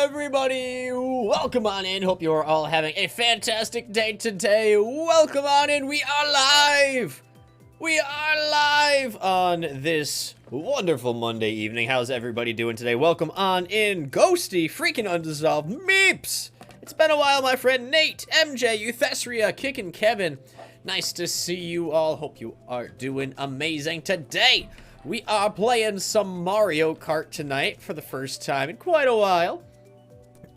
everybody? Welcome on in. Hope you're all having a fantastic day today. Welcome on in. We are live. We are live on this wonderful Monday evening. How's everybody doing today? Welcome on in. Ghosty, freaking Undesolved, Meeps. It's been a while, my friend. Nate, MJ, Euthesria, Kickin' Kevin. Nice to see you all. Hope you are doing amazing today. We are playing some Mario Kart tonight for the first time in quite a while.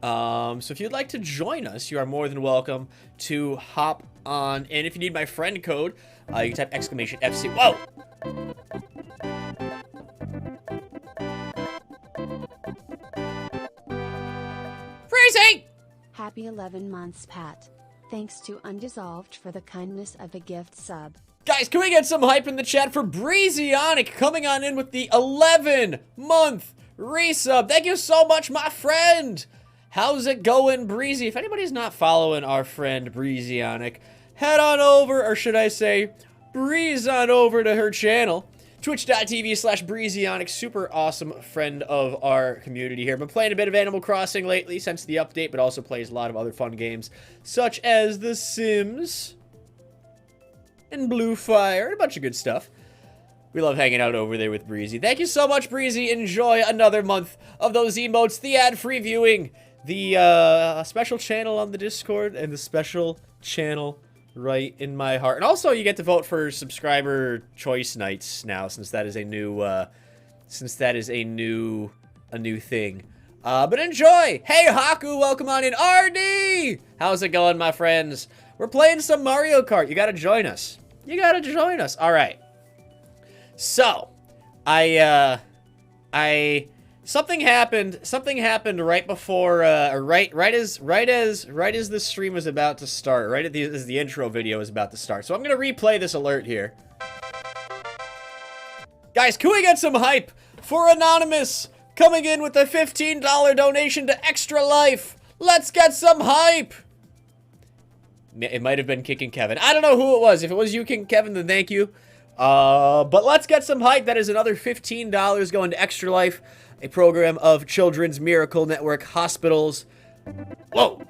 So if you'd like to join us, you are more than welcome to hop on in. If you need my friend code, you can type exclamation FC. Whoa! Freezing! Happy 11 months, Pat. Thanks to Undissolved for the kindness of a gift sub. Guys, can we get some hype in the chat for Breezyonic coming on in with the 11-month resub? Thank you so much, my friend. How's it going, Breezy? If anybody's not following our friend Breezyonic, head on over, or should I say, breeze on over to her channel. Twitch.tv/Breezyonic, super awesome friend of our community here. Been playing a bit of Animal Crossing lately since the update, but also plays a lot of other fun games, such as The Sims and Blue Fire, and a bunch of good stuff. We love hanging out over there with Breezy. Thank you so much, Breezy. Enjoy another month of those emotes, the ad-free viewing, the special channel on the Discord, and the special channel right in my heart. And also, you get to vote for subscriber choice nights now, since that is a new, a new thing. But enjoy! Hey, Haku, welcome on in. RD! How's it going, my friends? We're playing some Mario Kart. You gotta join us. You gotta join us. All right. So, something happened right before, right as the stream was about to start, as the intro video was about to start. So I'm gonna replay this alert here. Guys, can we get some hype for Anonymous coming in with a $15 donation to Extra Life? Let's get some hype. It might have been Kickin' Kevin. I don't know who it was. If it was you, Kickin' Kevin, then thank you. But let's get some hype. That is another $15 going to Extra Life, a program of Children's Miracle Network hospitals. Whoa!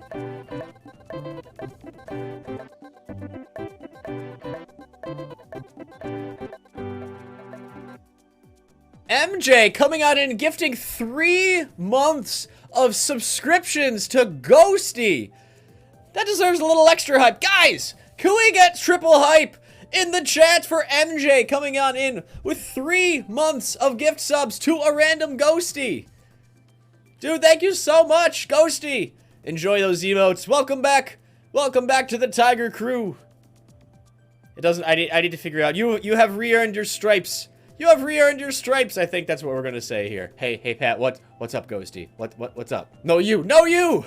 MJ coming out and gifting 3 months of subscriptions to Ghosty. That deserves a little extra hype. Guys, can we get triple hype in the chat for MJ coming on in with 3 months of gift subs to a random Ghosty? Dude, thank you so much, Ghosty. Enjoy those emotes. Welcome back. Welcome back to the Tiger Crew. It doesn't, I need to figure out. You have re-earned your stripes. You have re-earned your stripes. I think that's what we're gonna say here. Hey, Pat, what's up, Ghosty? What's up? No, you!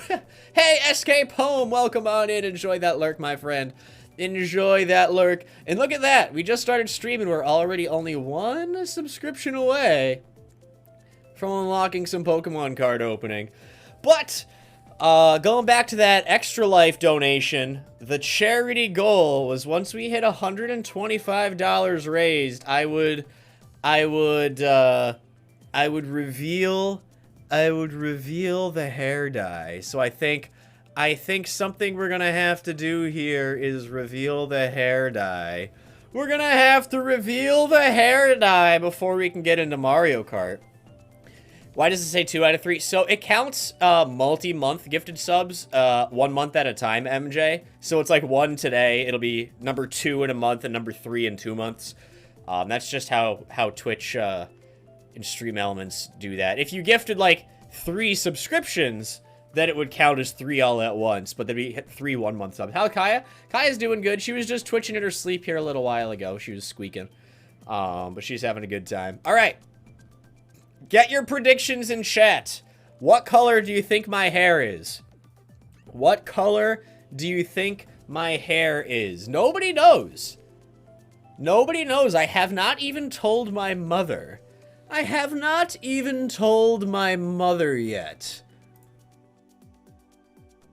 Hey, Escape Home, welcome on in. Enjoy that lurk, my friend. Enjoy that lurk. And look at that, we just started streaming. We're already only 1 subscription away from unlocking some Pokemon card opening. But, going back to that Extra Life donation, the charity goal was once we hit $125 raised, I would reveal the hair dye. So I think something we're gonna have to do here is reveal the hair dye. We're gonna have to reveal the hair dye before we can get into Mario Kart. Why does it say 2 out of 3? So it counts multi-month gifted subs 1 month at a time, MJ. So it's like 1 today, it'll be number 2 in a month and number 3 in 2 months. That's just how Twitch and Stream Elements do that. If you gifted like 3 subscriptions, then it would count as 3 all at once, but then we hit 3 1-month subs. How Kaya? Kaya's doing good. She was just twitching in her sleep here a little while ago. She was squeaking. But she's having a good time. All right. Get your predictions in chat. What color do you think my hair is? What color do you think my hair is? Nobody knows. Nobody knows. I have not even told my mother. I have not even told my mother yet.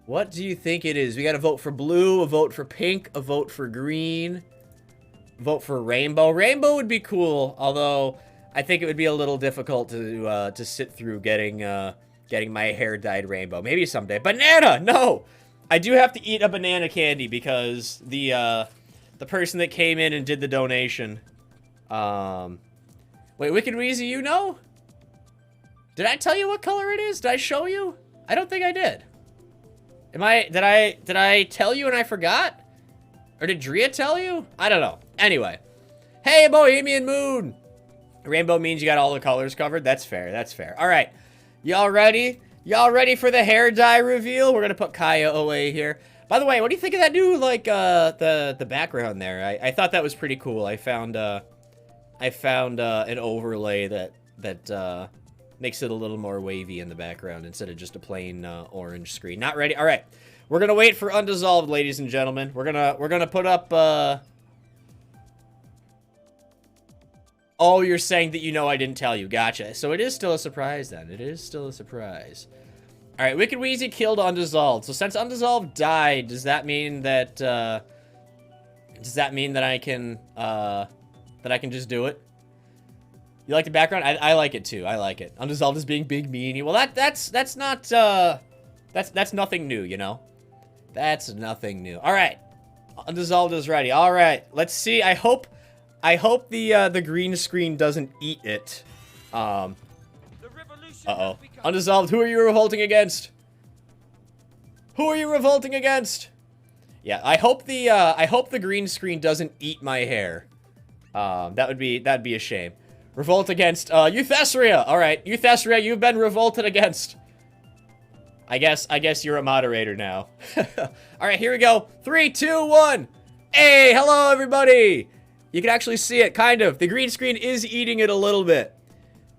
What do you think it is? We gotta vote for blue, a vote for pink, a vote for green, vote for rainbow. Rainbow would be cool, although I think it would be a little difficult to sit through getting getting my hair dyed rainbow. Maybe someday. Banana! No! I do have to eat a banana candy because the person that came in and did the donation. Wait, Wicked Weezy, you know? Did I tell you what color it is? Did I show you? I don't think I did. Did I tell you and I forgot? Or did Drea tell you? I don't know. Anyway. Hey, Bohemian Moon! Rainbow means you got all the colors covered. That's fair. That's fair. All right. Y'all ready? Y'all ready for the hair dye reveal? We're going to put Kaya away here. By the way, what do you think of that new, like, the background there? I thought that was pretty cool. I found an overlay that makes it a little more wavy in the background instead of just a plain orange screen. Not ready? All right. We're going to wait for Undissolved, ladies and gentlemen. We're going to put up Oh, you're saying that you know I didn't tell you. Gotcha. So it is still a surprise then. It is still a surprise. All right, Wicked Weezy killed Undissolved. So since Undissolved died, does that mean that I can just do it? You like the background? I like it too. I like it. Undissolved is being big meanie. Well, that's nothing new, you know. That's nothing new. All right, Undissolved is ready. All right, let's see. I hope the green screen doesn't eat it. Uh-oh. Undissolved, who are you revolting against? Who are you revolting against? Yeah, I hope the green screen doesn't eat my hair. That'd be a shame. Revolt against Euthesria. All right, Euthesria, you've been revolted against. I guess you're a moderator now. All right, here we go. 3, 2, 1. Hey, hello everybody. You can actually see it, kind of. The green screen is eating it a little bit.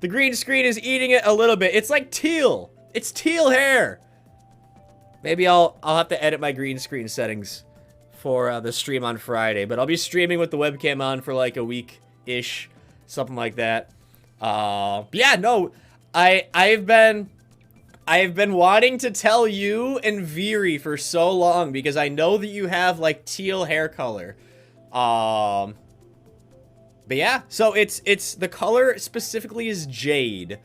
The green screen is eating it a little bit. It's like teal. It's teal hair. Maybe I'll have to edit my green screen settings for the stream on Friday. But I'll be streaming with the webcam on for like a week-ish. Something like that. Yeah, no. I've been wanting to tell you and Veery for so long because I know that you have like teal hair color. But yeah, so it's the color specifically is jade.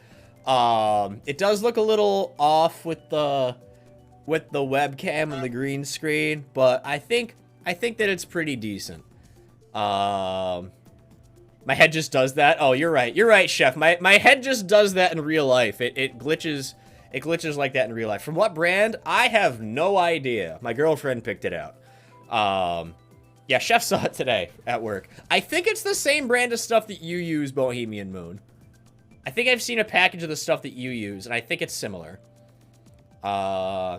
It does look a little off with the webcam and the green screen, but I think that it's pretty decent. My head just does that. Oh, you're right. You're right, Chef. My head just does that in real life. It glitches like that in real life. From what brand? I have no idea. My girlfriend picked it out. Yeah, Chef saw it today at work. I think it's the same brand of stuff that you use, Bohemian Moon. I think I've seen a package of the stuff that you use, and I think it's similar.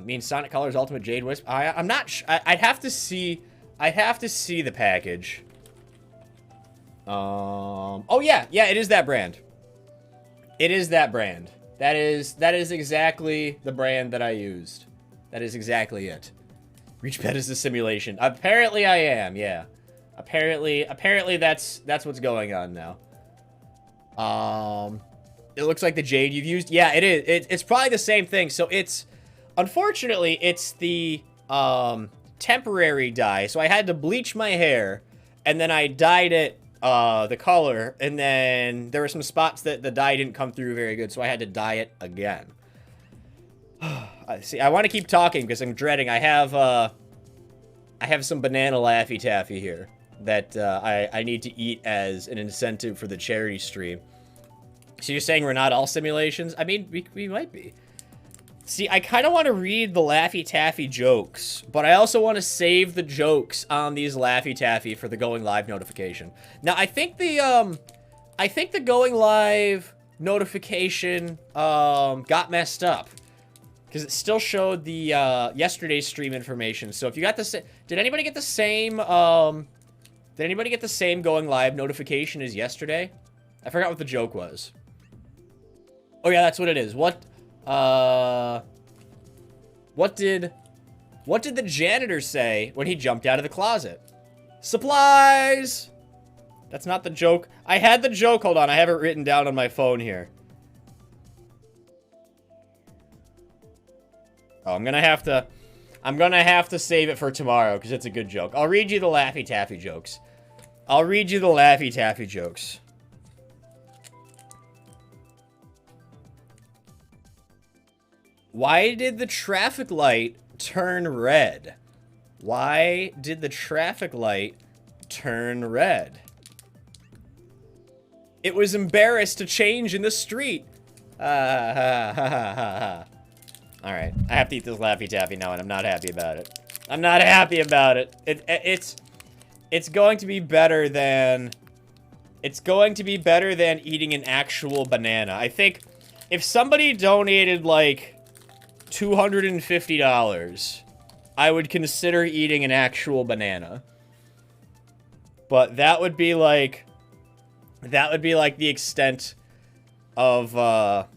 Means Sonic Colors Ultimate Jade Wisp. I'm not. I'd have to see. I'd have to see the package. Oh yeah, it is that brand. It is that brand. That is exactly the brand that I used. That is exactly it. Reach pet is a simulation. Apparently I am, yeah. Apparently that's what's going on now. It looks like the jade you've used. Yeah, it is. It's probably the same thing. So it's, unfortunately, it's the temporary dye. So I had to bleach my hair, and then I dyed it the color, and then there were some spots that the dye didn't come through very good, so I had to dye it again. See, I want to keep talking because I'm dreading. I have some banana Laffy Taffy here that I need to eat as an incentive for the charity stream. So you're saying we're not all simulations? I mean, we might be. See, I kind of want to read the Laffy Taffy jokes, but I also want to save the jokes on these Laffy Taffy for the going live notification. Now, I think the going live notification got messed up. Because it still showed the yesterday's stream information. So if you got the did anybody get the same going live notification as yesterday? I forgot what the joke was. Oh yeah, that's what it is. What did the janitor say when he jumped out of the closet? Supplies! That's not the joke. I had the joke. Hold on, I have it written down on my phone here. Oh, I'm gonna have to save it for tomorrow because it's a good joke. I'll read you the Laffy Taffy jokes. Why did the traffic light turn red? Why did the traffic light turn red? It was embarrassed to change in the street. Ha ha ha ha ha. Alright, I have to eat this Laffy Taffy now, and I'm not happy about it. I'm not happy about it. It's going to be better than... It's going to be better than eating an actual banana. I think if somebody donated, like, $250, I would consider eating an actual banana. But that would be, like... That would be, like, the extent of what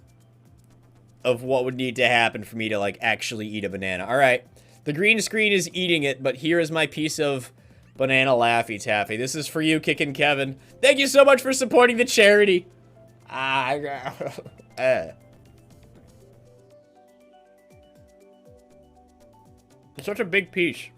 would need to happen for me to, like, actually eat a banana. Alright. The green screen is eating it, but here is my piece of banana Laffy Taffy. This is for you, Kickin' Kevin. Thank you so much for supporting the charity. It's such a big piece.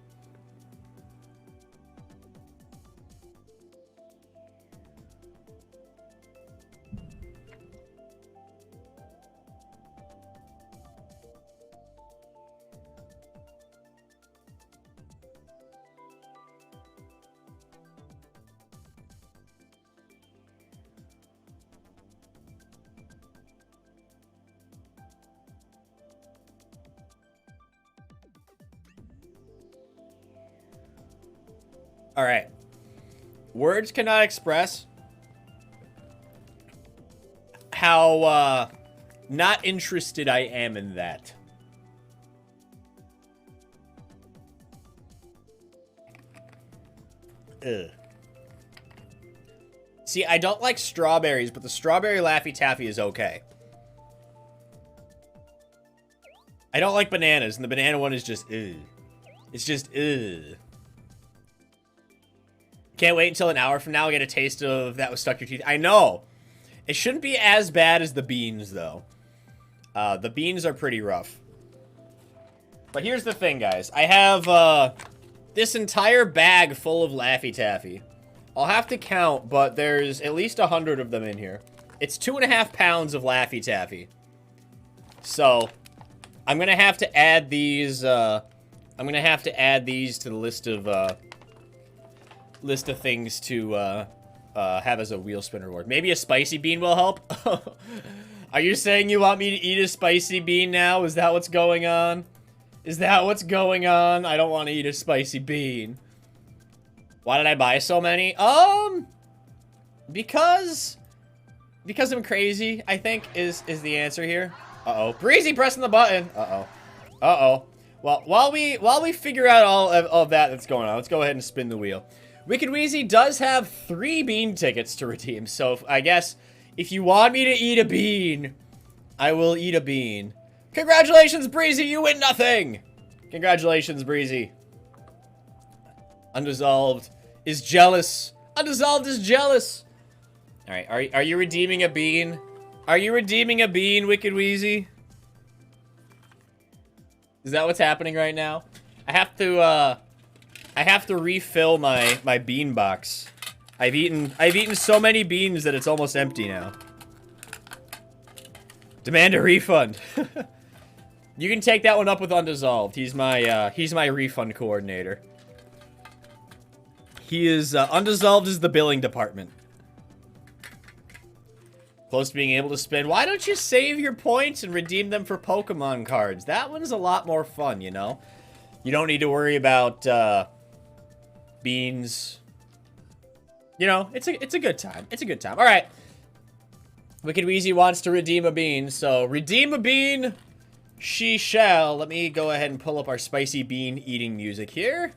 All right. Words cannot express how not interested I am in that. Ugh. See, I don't like strawberries, but the strawberry Laffy Taffy is okay. I don't like bananas, and the banana one is just ugh. It's just ugh. Can't wait until an hour from now I get a taste of that was stuck to your teeth. I know. It shouldn't be as bad as the beans, though. The beans are pretty rough. But here's the thing, guys. I have this entire bag full of Laffy Taffy. I'll have to count, but there's at least 100 of them in here. It's 2.5 pounds of Laffy Taffy. So, I'm gonna have to add these, I'm gonna have to add these to the list of things to, have as a wheel spin reward. Maybe a spicy bean will help? Are you saying you want me to eat a spicy bean now? Is that what's going on? Is that what's going on? I don't want to eat a spicy bean. Why did I buy so many? Because I'm crazy, I think, is the answer here. Uh-oh. Breezy pressing the button. Uh-oh. Uh-oh. Well, while we figure out all of that that's going on, let's go ahead and spin the wheel. Wicked Wheezy does have 3 bean tickets to redeem, so I guess if you want me to eat a bean, I will eat a bean. Congratulations, Breezy, you win nothing! Congratulations, Breezy. Undissolved is jealous. Undissolved is jealous. Alright, are you redeeming a bean? Are you redeeming a bean, Wicked Wheezy? Is that what's happening right now? I have to refill my bean box. I've eaten so many beans that it's almost empty now. Demand a refund. You can take that one up with Undissolved. He's my refund coordinator. He is Undissolved is the billing department. Close to being able to spend. Why don't you save your points and redeem them for Pokemon cards? That one's a lot more fun, you know? You don't need to worry about beans. You know, it's a good time. It's a good time. All right. Wicked Wheezy wants to redeem a bean, so redeem a bean she shall. Let me go ahead and pull up our spicy bean eating music here.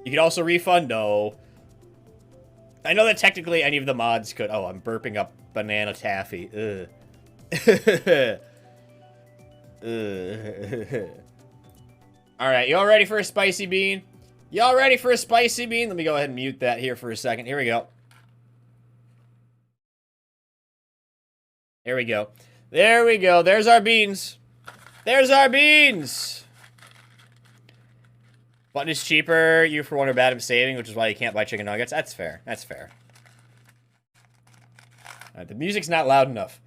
You could also refund. No. I know that technically any of the mods could. Oh, I'm burping up banana taffy. Ugh. Alright, y'all ready for a spicy bean? Y'all ready for a spicy bean? Let me go ahead and mute that here for a second. Here we go. There we go. There we go. There's our beans. There's our beans. Button is cheaper. You for one are bad at saving, which is why you can't buy chicken nuggets. That's fair. That's fair. Alright, the music's not loud enough.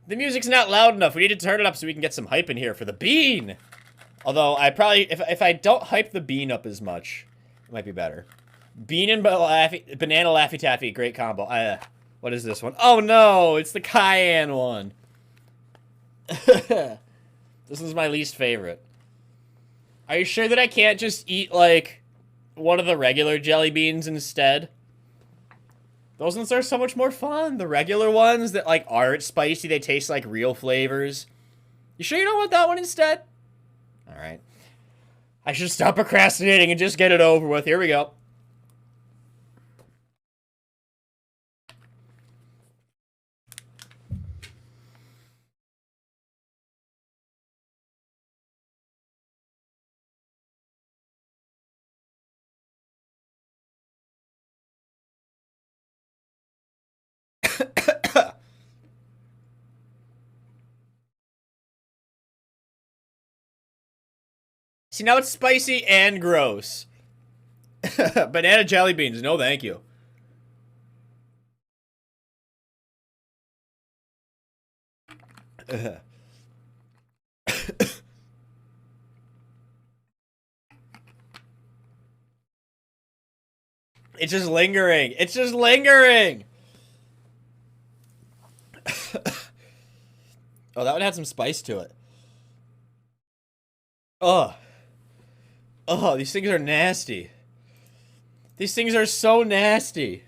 The music's not loud enough. We need to turn it up so we can get some hype in here for the bean. Although, I probably... If I don't hype the bean up as much, it might be better. Bean and banana Laffy Taffy. Great combo. What is this one? Oh, no. It's the cayenne one. This is my least favorite. Are you sure that I can't just eat, like, one of the regular jelly beans instead? Those ones are so much more fun. The regular ones that, like, aren't spicy, they taste like real flavors. You sure you don't want that one instead? Alright. I should stop procrastinating and just get it over with. Here we go. See, now it's spicy and gross. Banana jelly beans. No, thank you. It's just lingering. It's just lingering. Oh, that one had some spice to it. Oh. Oh, these things are nasty. These things are so nasty.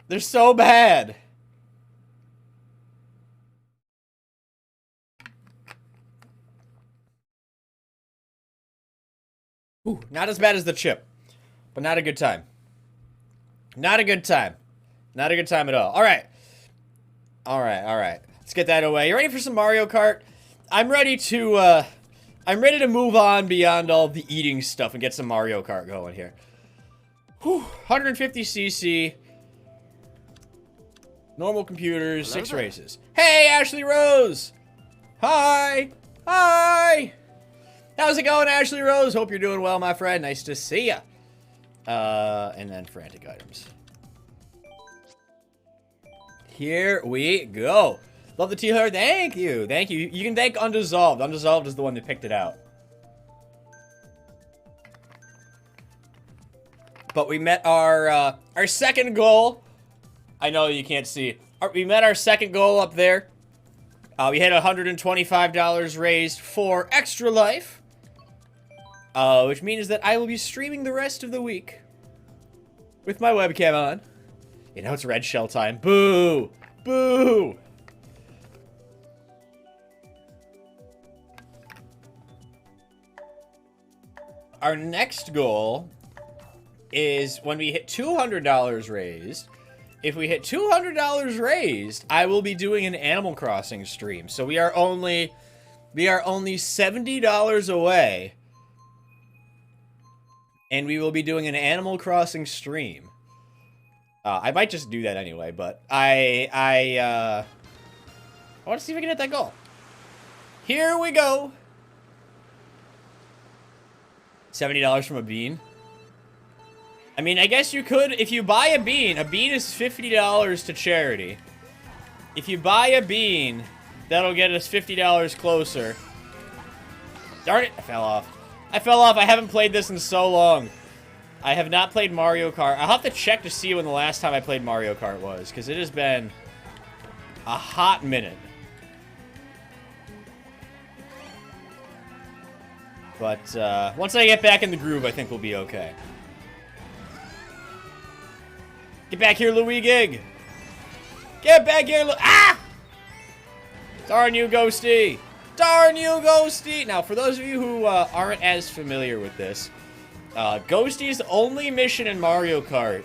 They're so bad. Ooh, not as bad as the chip, but not a good time. Not a good time. Not a good time at all. All right. All right, all right. Let's get that away. You ready for some Mario Kart? I'm ready to move on beyond all the eating stuff and get some Mario Kart going here. Whew, 150cc. Normal computers, 6 races. Hey, Ashley Rose! Hi! Hi! How's it going, Ashley Rose? Hope you're doing well, my friend. Nice to see ya. And then frantic items. Here we go. Love the tea heart. Thank you. Thank you. You can thank Undissolved. Undissolved is the one that picked it out. But we met our second goal. I know you can't see. We met our second goal up there. We had $125 raised for Extra Life. Which means that I will be streaming the rest of the week with my webcam on. You know, it's red shell time. Boo! Boo! Our next goal is when we hit $200 raised. If we hit $200 raised, I will be doing an Animal Crossing stream. So we are only $70 away, and we will be doing an Animal Crossing stream. I might just do that anyway, but I want to see if I can hit that goal. Here we go. $70 from a bean. I mean, I guess you could, if you buy a bean is $50 to charity. If you buy a bean, that'll get us $50 closer. Darn it, I fell off. I fell off. I haven't played this in so long. I have not played Mario Kart. I'll have to check to see when the last time I played Mario Kart was, because it has been a hot minute. But once I get back in the groove, I think we'll be okay. Get back here, Louis Gig! Get back here, ah! Darn you, Ghosty! Darn you, Ghosty! Now, for those of you who aren't as familiar with this, Ghosty's only mission in Mario Kart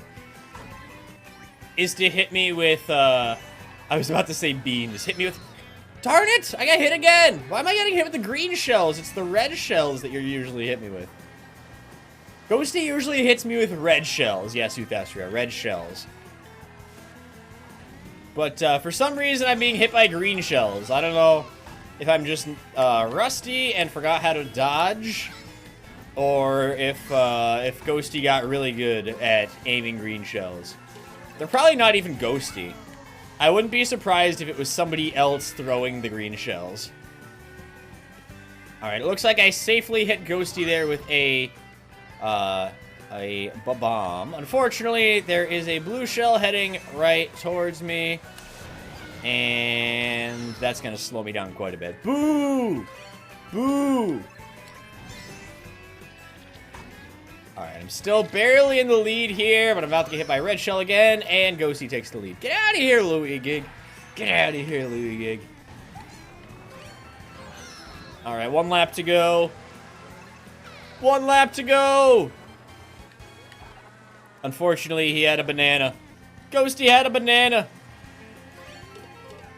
is to hit me with, I was about to say beans. Hit me with... Darn it! I got hit again! Why am I getting hit with the green shells? It's the red shells that you usually hit me with. Ghosty usually hits me with red shells. Yes, Euthastria, red shells. But for some reason, I'm being hit by green shells. I don't know if I'm just rusty and forgot how to dodge, or if Ghosty got really good at aiming green shells. They're probably not even Ghosty. I wouldn't be surprised if it was somebody else throwing the green shells. Alright, it looks like I safely hit Ghosty there with a bomb. Unfortunately, there is a blue shell heading right towards me. And that's going to slow me down quite a bit. Boo! Boo! Alright, I'm still barely in the lead here, but I'm about to get hit by a red shell again, and Ghosty takes the lead. Get out of here, Louie Gig! Get out of here, Louie Gig. Alright, 1 lap to go. 1 lap to go! Unfortunately, he had a banana. Ghosty had a banana!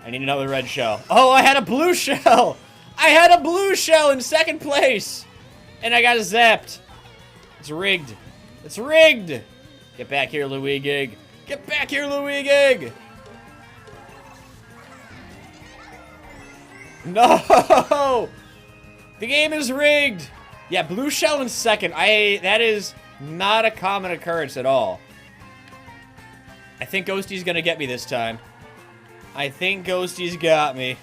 I need another red shell. Oh, I had a blue shell! I had a blue shell in 2nd place! And I got zapped. It's rigged. It's rigged! Get back here, Louie Gig. Get back here, Louie Gig! No! The game is rigged! Yeah, blue shell in 2nd. That is not a common occurrence at all. I think Ghosty's gonna get me this time. I think Ghosty's got me.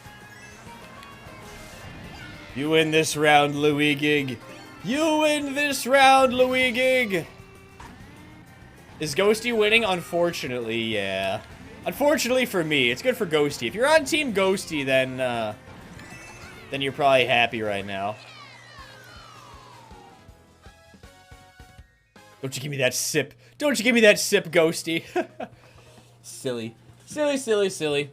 You win this round, Louie Gig. You win this round, Louie Gig. Is Ghosty winning? Unfortunately, yeah. Unfortunately for me. It's good for Ghosty. If you're on Team Ghosty, then you're probably happy right now. Don't you give me that sip. Don't you give me that sip, Ghosty. Silly. Silly, silly, silly.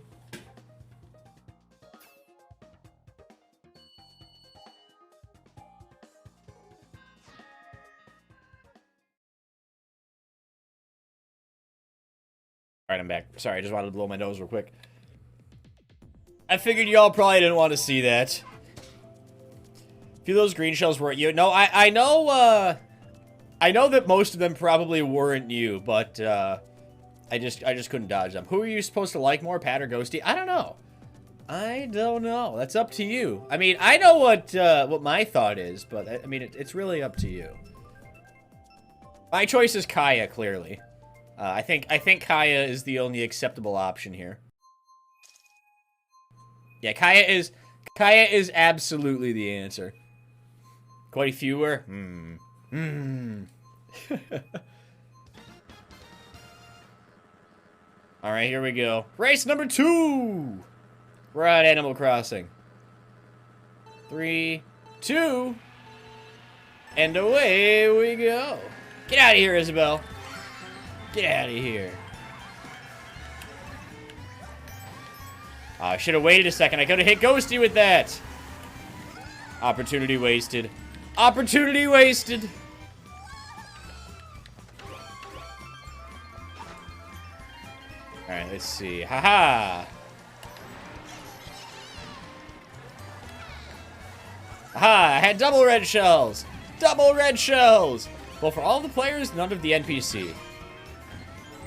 Alright, I'm back. Sorry, I just wanted to blow my nose real quick. I figured y'all probably didn't want to see that. A few of those green shells weren't you. No, I know that most of them probably weren't you, but I just couldn't dodge them. Who are you supposed to like more, Pat or Ghosty? I don't know. I don't know. That's up to you. I mean, I know what my thought is, but I mean, it's really up to you. My choice is Kaya, clearly. I think Kaya is the only acceptable option here. Yeah, Kaya is absolutely the answer. Quite a few were. Alright, here we go. Race number 2! We're on Animal Crossing. 3, 2, and away we go. Get out of here, Isabel. Get out of here. Oh, I should have waited a second. I could have hit Ghosty with that. Opportunity wasted. Opportunity wasted. Alright, let's see. Haha. Aha! I had double red shells. Double red shells. Well, for all the players, none of the NPC.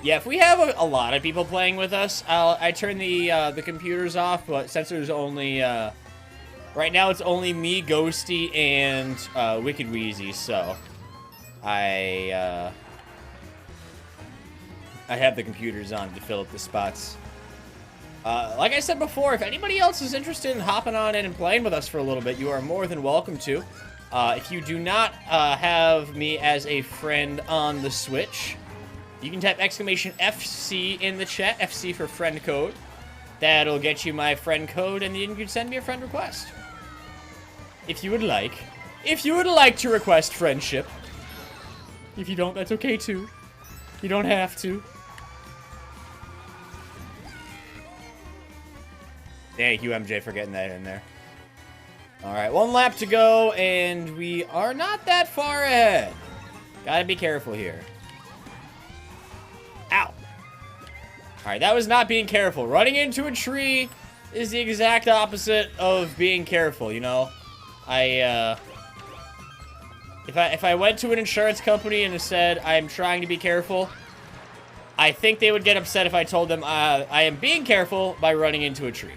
Yeah, if we have a lot of people playing with us, I turn the computers off. But since there's only right now, it's only me, Ghosty, and Wicked Wheezy. So I have the computers on to fill up the spots. Like I said before, if anybody else is interested in hopping on in and playing with us for a little bit, you are more than welcome to. If you do not have me as a friend on the Switch, you can type exclamation FC in the chat, FC for friend code. That'll get you my friend code, and then you can send me a friend request. If you would like. If you would like to request friendship. If you don't, that's okay too. You don't have to. Thank you, MJ, for getting that in there. Alright, 1 lap to go, and we are not that far ahead. Gotta be careful here. Ow. Alright, that was not being careful. Running into a tree is the exact opposite of being careful, you know? If I went to an insurance company and said, I'm trying to be careful, I think they would get upset if I told them I am being careful by running into a tree.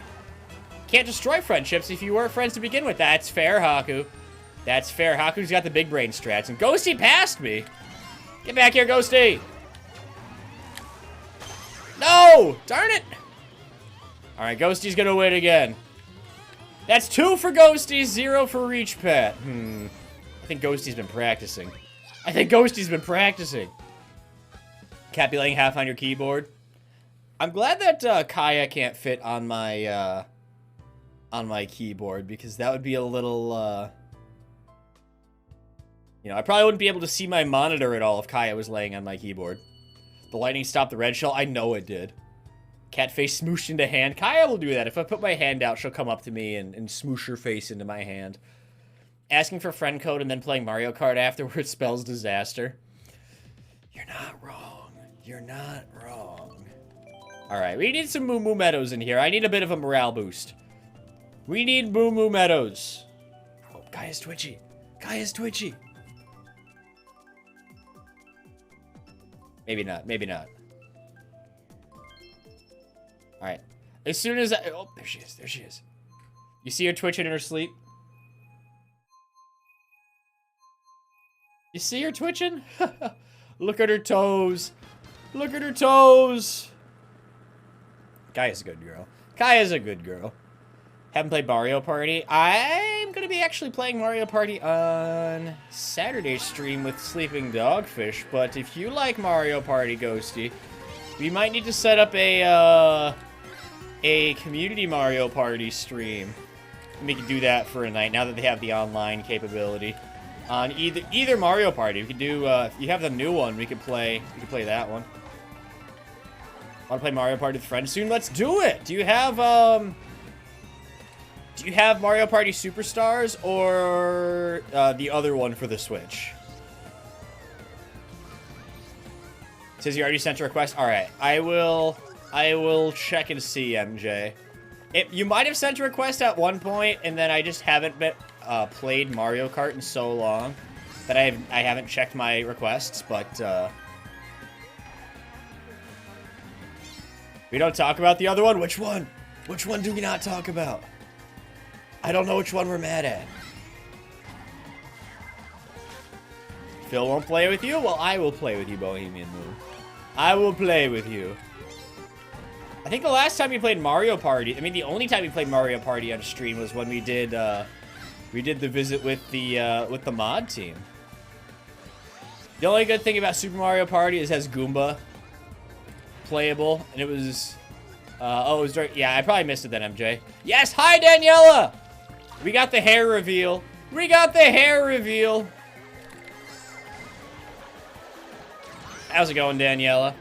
Can't destroy friendships if you weren't friends to begin with. That's fair, Haku. That's fair. Haku's got the big brain strats. And Ghosty passed me. Get back here, Ghosty. No! Darn it! Alright, Ghosty's gonna win again. That's 2 for Ghosty, 0 for Reach Pat. I think Ghosty's been practicing. Can't be laying half on your keyboard. I'm glad that Kaya can't fit on my keyboard, because that would be a little, you know, I probably wouldn't be able to see my monitor at all if Kaya was laying on my keyboard. The lightning stopped the red shell? I know it did. Cat face smooshed into hand. Kaya will do that. If I put my hand out, she'll come up to me and smoosh her face into my hand. Asking for friend code and then playing Mario Kart afterwards spells disaster. You're not wrong. You're not wrong. Alright, we need some Moo Moo Meadows in here. I need a bit of a morale boost. We need Moo Moo Meadows. Oh, Kaya's twitchy. Kaya's twitchy. Maybe not. Maybe not. Alright. As soon as I... Oh, there she is. There she is. You see her twitching in her sleep? You see her twitching? Look at her toes. Look at her toes. Kaya's a good girl. Kaya's a good girl. Haven't played Mario Party. I'm going to be actually playing Mario Party on Saturday's stream with Sleeping Dogfish. But if you like Mario Party, Ghosty, we might need to set up a community Mario Party stream. And we can do that for a night now that they have the online capability. On either Mario Party. We could do, if you have the new one, we could play that one. Want to play Mario Party with friends soon? Let's do it! Do you have Mario Party Superstars or the other one for the Switch? It says you already sent a request. All right, I will check and see, MJ. You might have sent a request at one point, and then I just haven't played Mario Kart in so long that I haven't checked my requests. But we don't talk about the other one. Which one? Which one do we not talk about? I don't know which one we're mad at. Phil won't play with you? Well, I will play with you, Bohemian Moon. I will play with you. I think the last time we played Mario Party, I mean, the only time we played Mario Party on stream was when we did the visit with the mod team. The only good thing about Super Mario Party is it has Goomba playable, and it was, oh, it was right, yeah, I probably missed it then, MJ. Yes, hi, Daniela! We got the hair reveal. We got the hair reveal. How's it going, Daniela?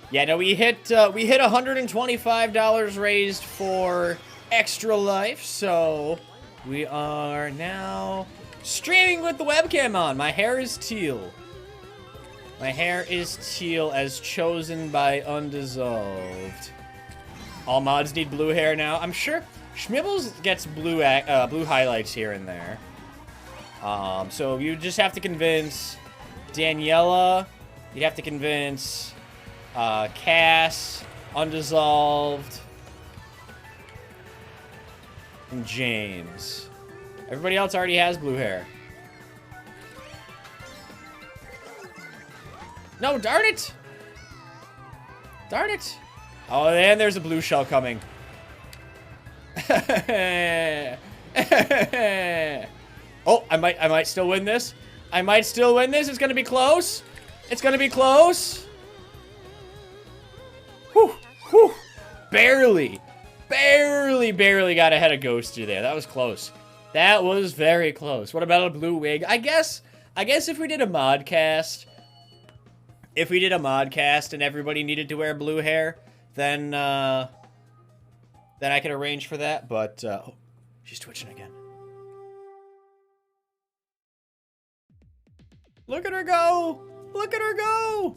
Yeah, no, we hit $125 raised for Extra Life, so we are now streaming with the webcam on. My hair is teal. My hair is teal as chosen by Undissolved. All mods need blue hair now. I'm sure Schmibbles gets blue highlights here and there. So you just have to convince Daniela. You'd have to convince Cass, Undissolved, and James. Everybody else already has blue hair. No, darn it! Darn it! Oh, and there's a blue shell coming. Oh, I might still win this. I might still win this. It's gonna be close. It's gonna be close. Whew, whew. Barely got ahead of Ghosty there. That was close. That was very close. What about a blue wig? I guess if we did a modcast, and everybody needed to wear blue hair, then I could arrange for that. But oh, she's twitching again. Look at her go! Look at her go!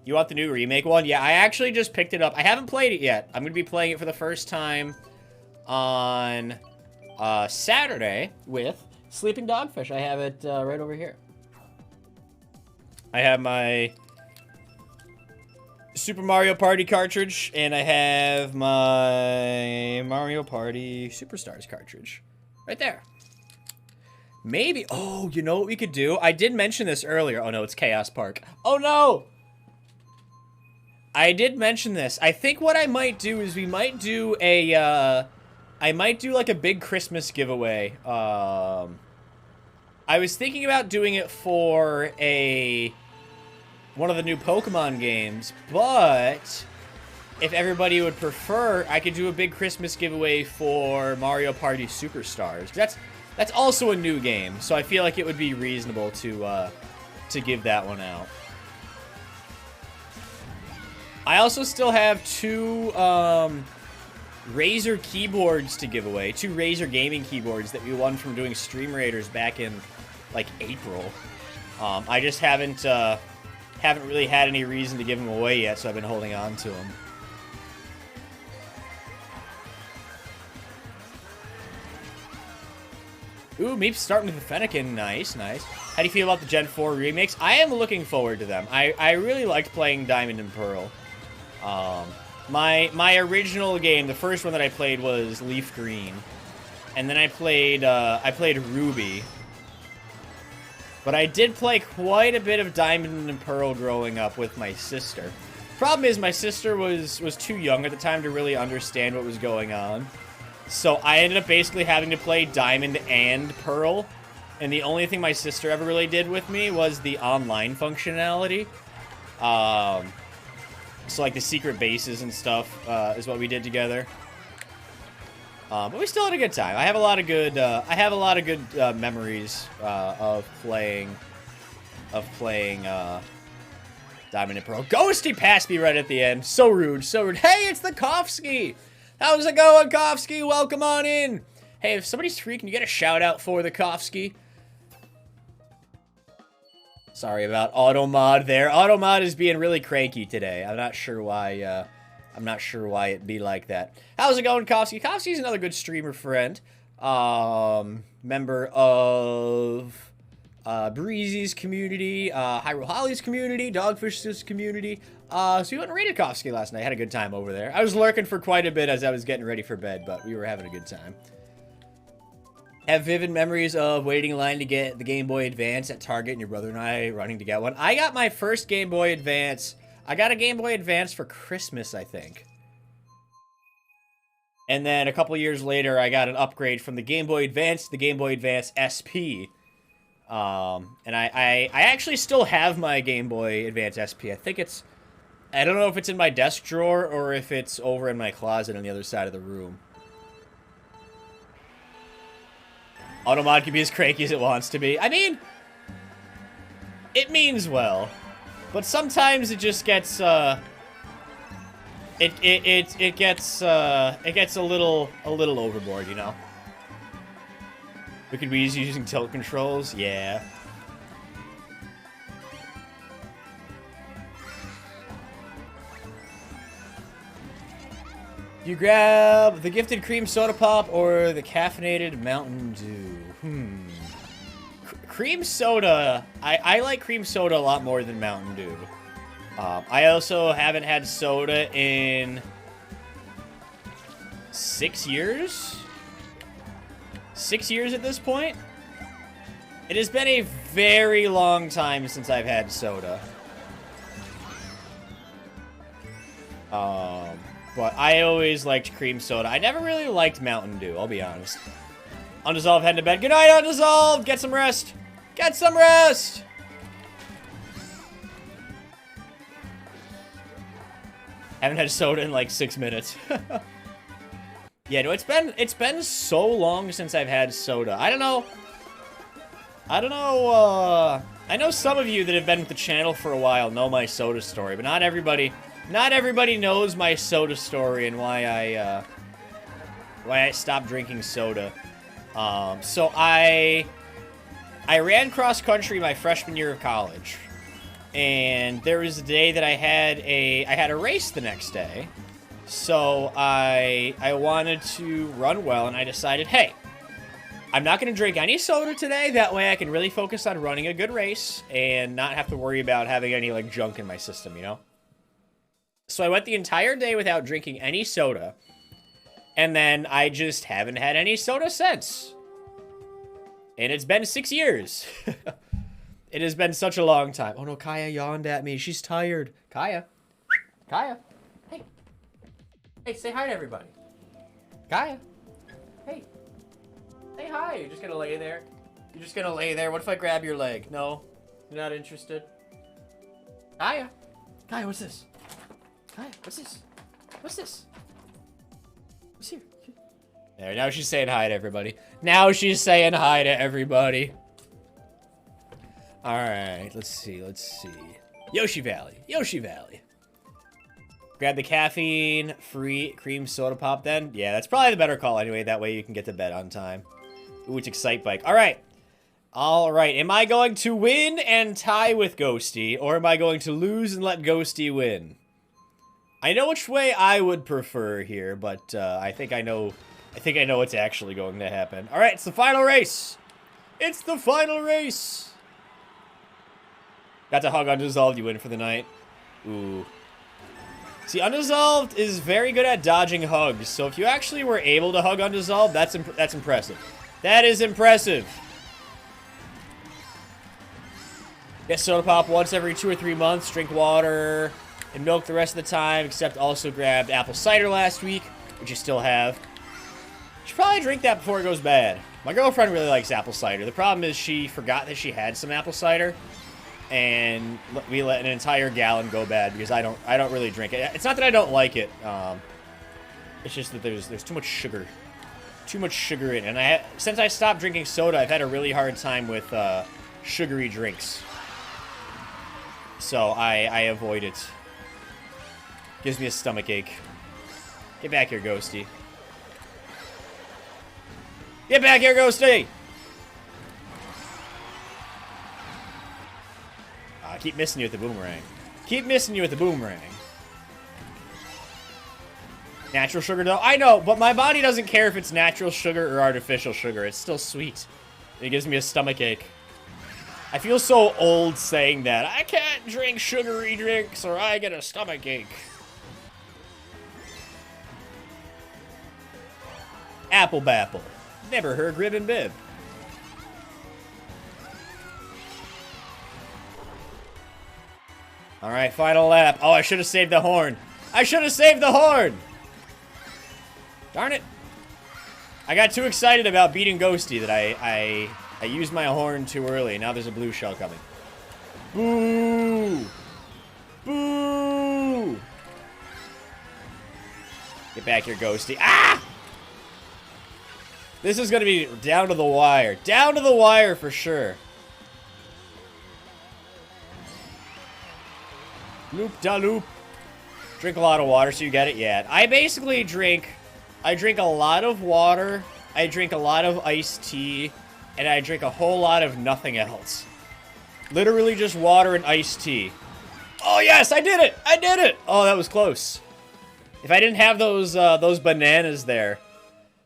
You want the new remake one? Yeah, I actually just picked it up. I haven't played it yet. I'm going to be playing it for the first time on Saturday with Sleeping Dogfish. I have it right over here. I have my Super Mario Party cartridge, and I have my Mario Party Superstars cartridge. Right there. Maybe, oh, you know what we could do? I did mention this earlier. Oh no, it's Chaos Park. Oh no! I did mention this. I think what I might do is we might do a, I might do like a big Christmas giveaway. I was thinking about doing it for one of the new Pokemon games, but if everybody would prefer, I could do a big Christmas giveaway for Mario Party Superstars. That's also a new game, so I feel like it would be reasonable to give that one out. I also still have two Razer keyboards to give away. Two Razer gaming keyboards that we won from doing Stream Raiders back in, like, April. I just haven't really had any reason to give them away yet, so I've been holding on to them. Ooh, Meep's starting with the Fennekin. Nice, nice. How do you feel about the Gen 4 remakes? I am looking forward to them. I really liked playing Diamond and Pearl. My original game, the first one that I played was Leaf Green. And then I played Ruby. But I did play quite a bit of Diamond and Pearl growing up with my sister. Problem is, my sister was too young at the time to really understand what was going on. So I ended up basically having to play Diamond and Pearl. And the only thing my sister ever really did with me was the online functionality. So like the secret bases and stuff is what we did together. But we still had a good time. I have a lot of good memories of playing Diamond and Pearl. Ghosty passed me right at the end. So rude, so rude. Hey, it's the Kofsky. How's it going, Kofsky? Welcome on in. Hey, if somebody's free, can you get a shout out for the Kofsky? Sorry about Automod there. Automod is being really cranky today. I'm not sure why. I'm not sure why it'd be like that. How's it going, Kofsky? Kofsky's another good streamer friend. Member of Breezy's community, Hyrule Holly's community, Dogfish's community. So we went and raided Kofsky last night. Had a good time over there. I was lurking for quite a bit as I was getting ready for bed, but we were having a good time. Have vivid memories of waiting in line to get the Game Boy Advance at Target and your brother and I running to get one. I got my first Game Boy Advance. I got a Game Boy Advance for Christmas, I think. And then a couple years later, I got an upgrade from the Game Boy Advance to the Game Boy Advance SP. And I actually still have my Game Boy Advance SP. I think it's... I don't know if it's in my desk drawer or if it's over in my closet on the other side of the room. Automod can be as cranky as it wants to be. I mean, it means well, but sometimes it just gets it gets a little overboard, you know. We could be using tilt controls, yeah. You grab the gifted cream soda pop or the caffeinated Mountain Dew. Cream soda. I like cream soda a lot more than Mountain Dew. I also haven't had soda in 6 years? 6 years at this point? It has been a very long time since I've had soda. But I always liked cream soda. I never really liked Mountain Dew, I'll be honest. Undissolved, head to bed. Good night, Undissolved! Get some rest! Get some rest! Haven't had soda in like 6 minutes. Yeah, no, it's been so long since I've had soda. I don't know, I know some of you that have been with the channel for a while know my soda story, but not everybody knows my soda story and why I stopped drinking soda. So I ran cross country my freshman year of college, and there was a day that I had a race the next day. So I wanted to run well, and I decided, hey, I'm not going to drink any soda today. That way I can really focus on running a good race and not have to worry about having any like junk in my system, you know? So I went the entire day without drinking any soda, and then I just haven't had any soda since. And it's been 6 years. It has been such a long time. Oh no, Kaya yawned at me. She's tired. Kaya. Kaya. Hey. Hey, say hi to everybody. Kaya. Hey. Say hi. You're just gonna lay there. You're just gonna lay there. What if I grab your leg? No? You're not interested? Kaya. Kaya, what's this? Kaya, what's this? What's this? What's here? There, now she's saying hi to everybody. Now she's saying hi to everybody. Alright, let's see. Yoshi Valley. Yoshi Valley. Grab the caffeine-free cream soda pop then. Yeah, that's probably the better call anyway. That way you can get to bed on time. Ooh, it's Excite Bike. Alright. Alright, am I going to win and tie with Ghosty, or am I going to lose and let Ghosty win? I know which way I would prefer here, but I think I know what's actually going to happen. Alright, it's the final race! It's the final race! Got to hug Undissolved, you win for the night. Ooh. See, Undissolved is very good at dodging hugs, so if you actually were able to hug Undissolved, that's impressive. That is impressive! Get soda pop once every 2 or 3 months, drink water and milk the rest of the time, except also grabbed apple cider last week, which you still have. Should probably drink that before it goes bad. My girlfriend really likes apple cider. The problem is she forgot that she had some apple cider, and we let an entire gallon go bad because I don't really drink it. It's not that I don't like it. It's just that there's too much sugar. Too much sugar in it. And since I stopped drinking soda, I've had a really hard time with sugary drinks. So I avoid it. Gives me a stomach ache. Get back here, Ghosty. Get back here, Ghosty! Keep missing you with the boomerang. Keep missing you with the boomerang. Natural sugar, though? I know, but my body doesn't care if it's natural sugar or artificial sugar. It's still sweet. It gives me a stomach ache. I feel so old saying that. I can't drink sugary drinks or I get a stomach ache. Apple Bapple. Never heard Rib and Bib. Alright, final lap. Oh, I should have saved the horn. I should have saved the horn! Darn it. I got too excited about beating Ghosty that I used my horn too early. Now there's a blue shell coming. Boo! Boo! Get back here, Ghosty. Ah! This is going to be down to the wire. Down to the wire for sure. Loop-da-loop. Drink a lot of water so you get it? Yeah. I basically drink a lot of water, I drink a lot of iced tea, and I drink a whole lot of nothing else. Literally just water and iced tea. Oh yes, I did it! I did it! Oh, that was close. If I didn't have those bananas there.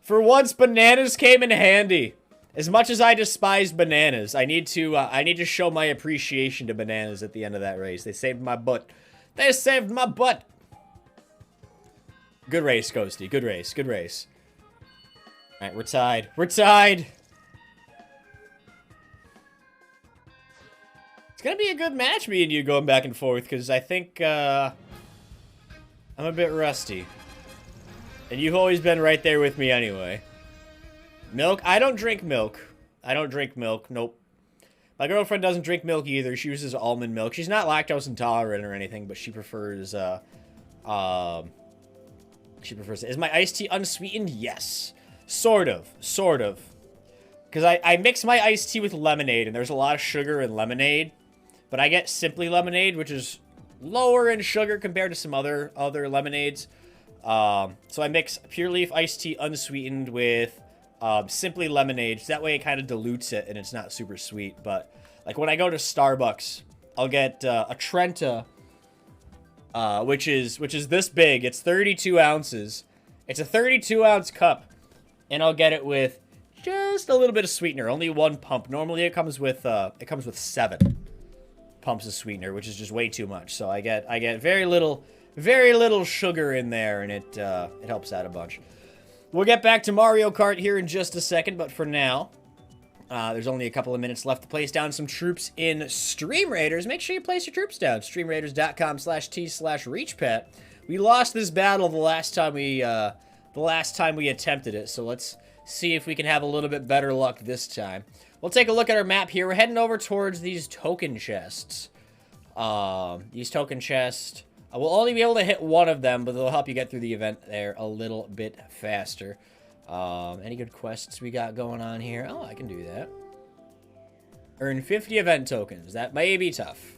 For once, bananas came in handy. As much as I despise bananas, I need to show my appreciation to bananas at the end of that race. They saved my butt. They saved my butt! Good race, Ghosty. Good race. Good race. Alright, we're tied. We're tied! It's gonna be a good match, me and you going back and forth, because I think, I'm a bit rusty. And you've always been right there with me anyway. Milk? I don't drink milk. I don't drink milk. Nope. My girlfriend doesn't drink milk either. She uses almond milk. She's not lactose intolerant or anything, but she prefers, Is my iced tea unsweetened? Yes. Sort of. Sort of. Because I mix my iced tea with lemonade, and there's a lot of sugar in lemonade. But I get Simply Lemonade, which is lower in sugar compared to some other lemonades. So I mix Pure Leaf iced tea unsweetened with Simply Lemonade. So that way it kind of dilutes it, and it's not super sweet. But, like, when I go to Starbucks, I'll get a Trenta, which is this big. It's 32 ounces. It's a 32-ounce cup, and I'll get it with just a little bit of sweetener. Only 1 pump. Normally it comes with 7 pumps of sweetener, which is just way too much. So I get very little sugar in there, and it helps out a bunch. We'll get back to Mario Kart here in just a second, but for now, There's only a couple of minutes left to place down some troops in Stream Raiders. Make sure you place your troops down. StreamRaiders.com/t/reachpet. We lost this battle the last time we attempted it, so let's see if we can have a little bit better luck this time. We'll take a look at our map here. We're heading over towards these token chests. These token chests, we'll only be able to hit one of them, but they'll help you get through the event there a little bit faster. Any good quests we got going on here? Oh, I can do that. Earn 50 event tokens. That may be tough.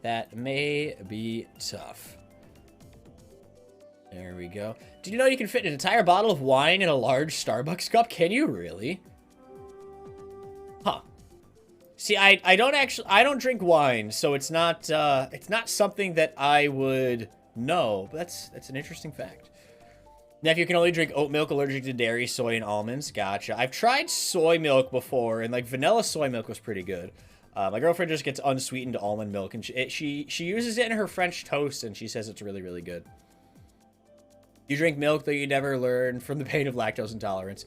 That may be tough. There we go. Did you know you can fit an entire bottle of wine in a large Starbucks cup? Can you really? Huh. See, I don't drink wine, so it's not something that I would know. But that's an interesting fact. Nephew can only drink oat milk, allergic to dairy, soy, and almonds. Gotcha. I've tried soy milk before, and like vanilla soy milk was pretty good. My girlfriend just gets unsweetened almond milk, and she uses it in her French toast, and she says it's really, really good. You drink milk, though you never learn from the pain of lactose intolerance.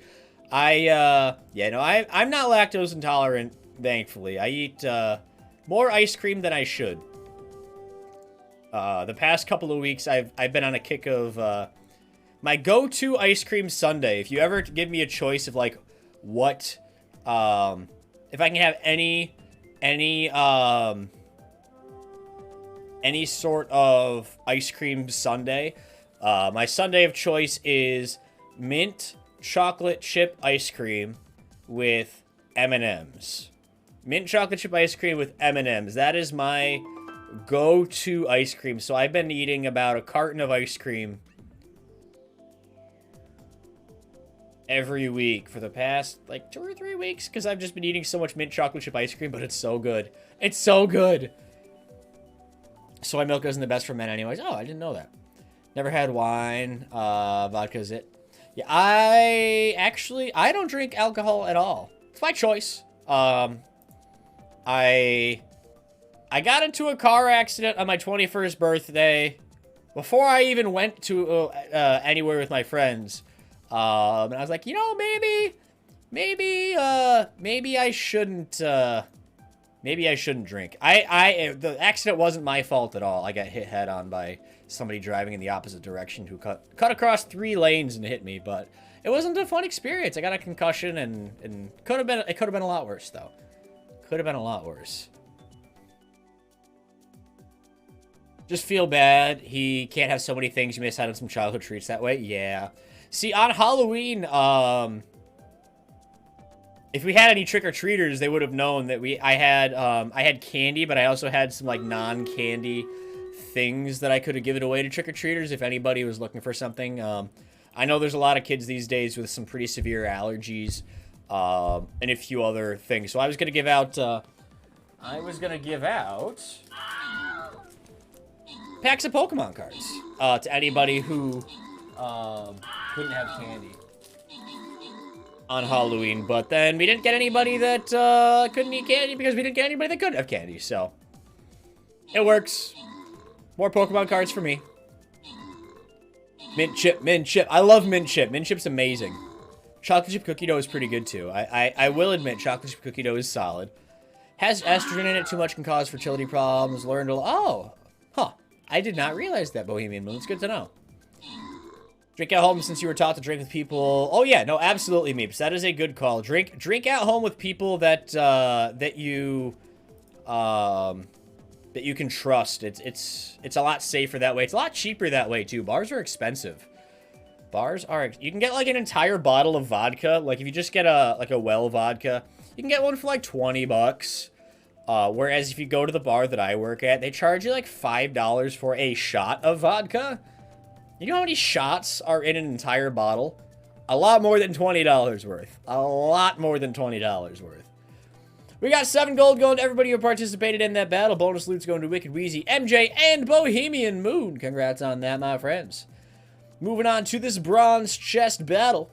I'm not lactose intolerant, thankfully. I eat more ice cream than I should. The past couple of weeks, I've been on a kick of my go-to ice cream sundae. If you ever give me a choice of like what, if I can have any sort of ice cream sundae. My sundae of choice is mint chocolate chip ice cream with M&Ms. Mint chocolate chip ice cream with M&Ms. That is my go-to ice cream. So I've been eating about a carton of ice cream every week for the past like 2 or 3 weeks because I've just been eating so much mint chocolate chip ice cream, but it's so good. It's so good. Soy milk isn't the best for men anyways. Oh, I didn't know that. Never had wine. Vodka's it. Yeah, I don't drink alcohol at all. It's my choice. I got into a car accident on my 21st birthday before I even went to anywhere with my friends. And I was like, you know, maybe I shouldn't drink. The accident wasn't my fault at all. I got hit head on by somebody driving in the opposite direction who cut across 3 lanes and hit me, but it wasn't a fun experience. I got a concussion and it could have been a lot worse though. Could have been a lot worse. Just feel bad. He can't have so many things. You miss out on some childhood treats that way. Yeah. See, on Halloween, if we had any trick-or-treaters, they would have known that I had candy, but I also had some like non-candy things that I could have given away to trick-or-treaters if anybody was looking for something. I know there's a lot of kids these days with some pretty severe allergies, and a few other things. So I was gonna give out packs of Pokemon cards to anybody who couldn't have candy on Halloween, but then we didn't get anybody that couldn't eat candy because we didn't get anybody that could have candy, so it works. More Pokemon cards for me. Mint chip. I love mint chip. Mint chip's amazing. Chocolate chip cookie dough is pretty good too. I will admit chocolate chip cookie dough is solid. Has estrogen in it, too much can cause fertility problems. Learned I did not realize that, Bohemian Moon. It's good to know. Drink at home since you were taught to drink with people. Oh yeah, no, absolutely, Meeps. That is a good call. Drink at home with people that you can trust. It's a lot safer that way. It's a lot cheaper that way too. Bars are expensive. You can get like an entire bottle of vodka. Like if you just get a well vodka, you can get one for like $20. Whereas if you go to the bar that I work at, they charge you like $5 for a shot of vodka. You know how many shots are in an entire bottle? A lot more than $20 worth. A lot more than $20 worth. We got 7 gold going to everybody who participated in that battle. Bonus loot's going to Wicked Wheezy, MJ, and Bohemian Moon. Congrats on that, my friends. Moving on to this bronze chest battle.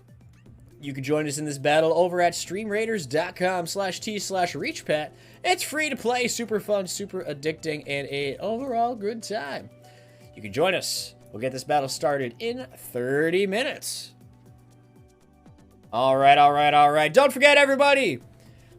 You can join us in this battle over at streamraiders.com/t/reachpet. It's free to play, super fun, super addicting, and an overall good time. You can join us. We'll get this battle started in 30 minutes. All right. Don't forget, everybody.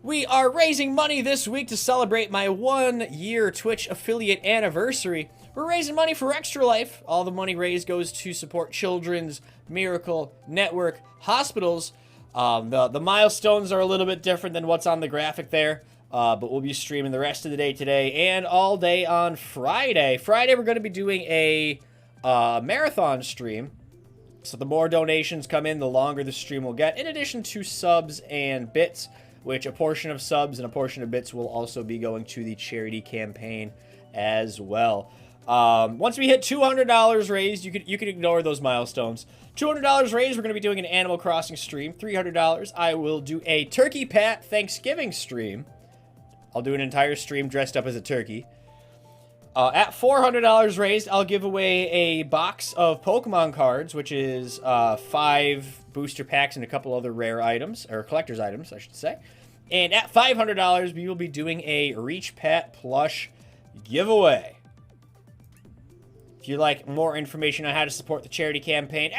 We are raising money this week to celebrate my 1-year Twitch affiliate anniversary. We're raising money for Extra Life. All the money raised goes to support Children's Miracle Network hospitals. The milestones are a little bit different than what's on the graphic there. But we'll be streaming the rest of the day today and all day on Friday. Friday, we're going to be doing a marathon stream. So the more donations come in, the longer the stream will get, in addition to subs and bits, which a portion of subs and a portion of bits will also be going to the charity campaign as well. Once we hit $200 raised, you can ignore those milestones. $200 raised, we're going to be doing an Animal Crossing stream. $300, I will do a Turkey Pat Thanksgiving stream. I'll do an entire stream dressed up as a turkey. At $400 raised, I'll give away a box of Pokemon cards, which is 5 booster packs and a couple other rare items, or collector's items, I should say. And at $500, we will be doing a Reach Pat plush giveaway. If you'd like more information on how to support the charity campaign,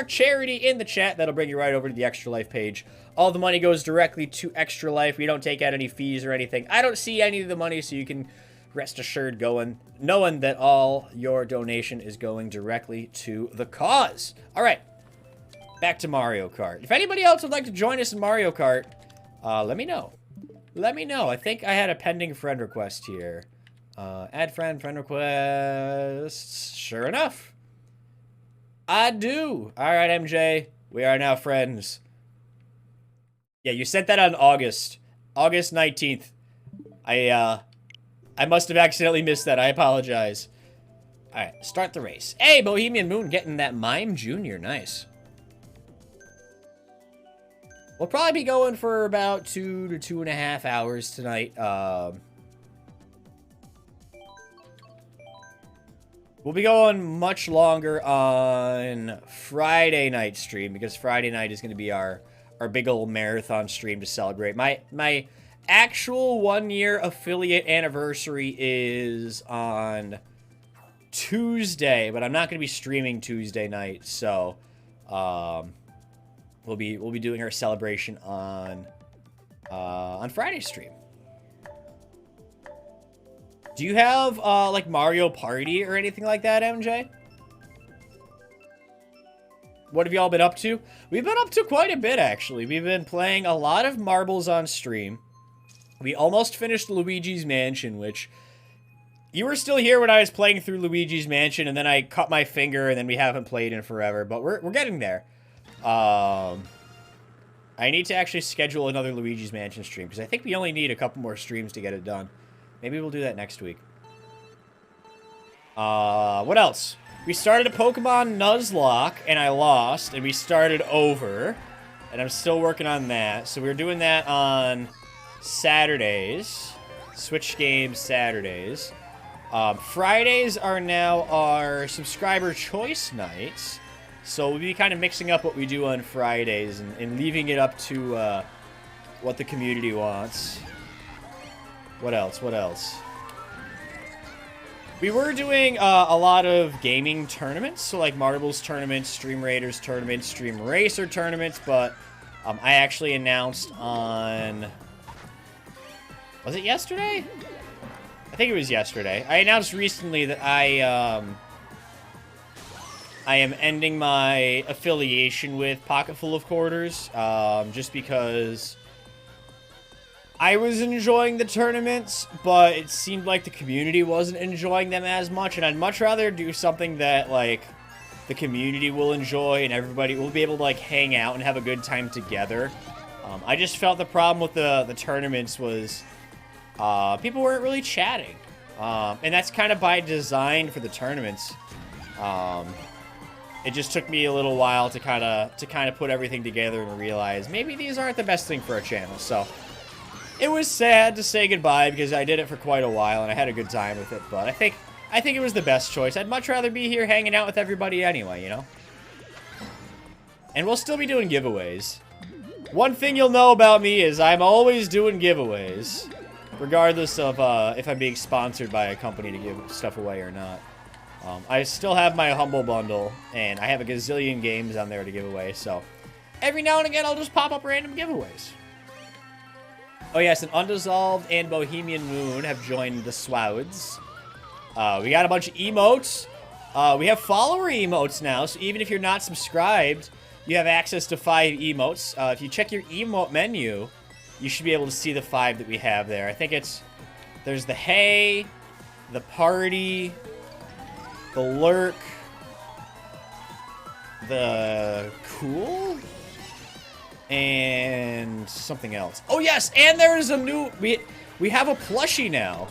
!charity in the chat. That'll bring you right over to the Extra Life page. All the money goes directly to Extra Life. We don't take out any fees or anything. I don't see any of the money, so you can rest assured knowing that all your donation is going directly to the cause. All right, back to Mario Kart. If anybody else would like to join us in Mario Kart, let me know. Let me know. I think I had a pending friend request here. Add friend requests. Sure enough, I do. All right, MJ, we are now friends. Yeah, you sent that on August 19th. I must have accidentally missed that. I apologize. All right, start the race. Hey, Bohemian Moon getting that Mime Jr. Nice. We'll probably be going for about 2 to 2.5 hours tonight. We'll be going much longer on Friday night stream, because Friday night is going to be our big old marathon stream to celebrate. My actual 1-year affiliate anniversary is on Tuesday, but I'm not going to be streaming Tuesday night, so we'll be doing our celebration on Friday's stream. Do you have like Mario Party or anything like that, MJ? What have y'all been up to? We've been up to quite a bit, actually. We've been playing a lot of marbles on stream. We almost finished Luigi's Mansion, which you were still here when I was playing through Luigi's Mansion, and then I cut my finger, and then we haven't played in forever, but we're getting there. I need to actually schedule another Luigi's Mansion stream, because I think we only need a couple more streams to get it done. Maybe we'll do that next week. What else? We started a Pokemon Nuzlocke, and I lost, and we started over, and I'm still working on that. So we're doing that on Saturdays, Switch Games Saturdays. Fridays are now our subscriber choice nights, so we'll be kind of mixing up what we do on Fridays and leaving it up to what the community wants. What else? What else? We were doing a lot of gaming tournaments, so like Marbles tournaments, Stream Raiders tournaments, Stream Racer tournaments, but I actually announced on... Was it yesterday? I think it was yesterday. I announced recently that I am ending my affiliation with Pocketful of Quarters, just because I was enjoying the tournaments, but it seemed like the community wasn't enjoying them as much, and I'd much rather do something that, like, the community will enjoy and everybody will be able to, like, hang out and have a good time together. I just felt the problem with the tournaments was people weren't really chatting, and that's kind of by design for the tournaments. It just took me a little while to kind of put everything together and realize maybe these aren't the best thing for our channel, so... It was sad to say goodbye because I did it for quite a while and I had a good time with it, but I think it was the best choice. I'd much rather be here hanging out with everybody anyway, you know? And we'll still be doing giveaways. One thing you'll know about me is I'm always doing giveaways, regardless of if I'm being sponsored by a company to give stuff away or not. I still have my Humble Bundle, and I have a gazillion games on there to give away, so every now and again I'll just pop up random giveaways. Oh yes, an Undissolved and Bohemian Moon have joined the Swouds. We got a bunch of emotes. We have follower emotes now, so even if you're not subscribed, you have access to 5 emotes. If you check your emote menu, you should be able to see the 5 that we have there. I think there's the hey, the party, the lurk, the cool, and something else. Oh yes, and there's a new, we have a plushie now.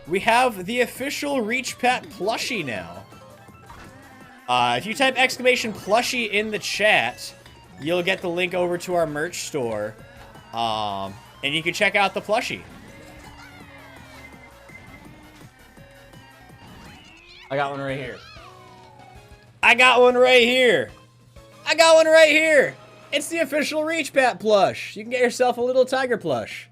We have the official Reach Pet plushie now. If you type exclamation plushie in the chat, you'll get the link over to our merch store. And you can check out the plushie. I got one right here. I got one right here. I got one right here. It's the official Reach Pet plush. You can get yourself a little tiger plush.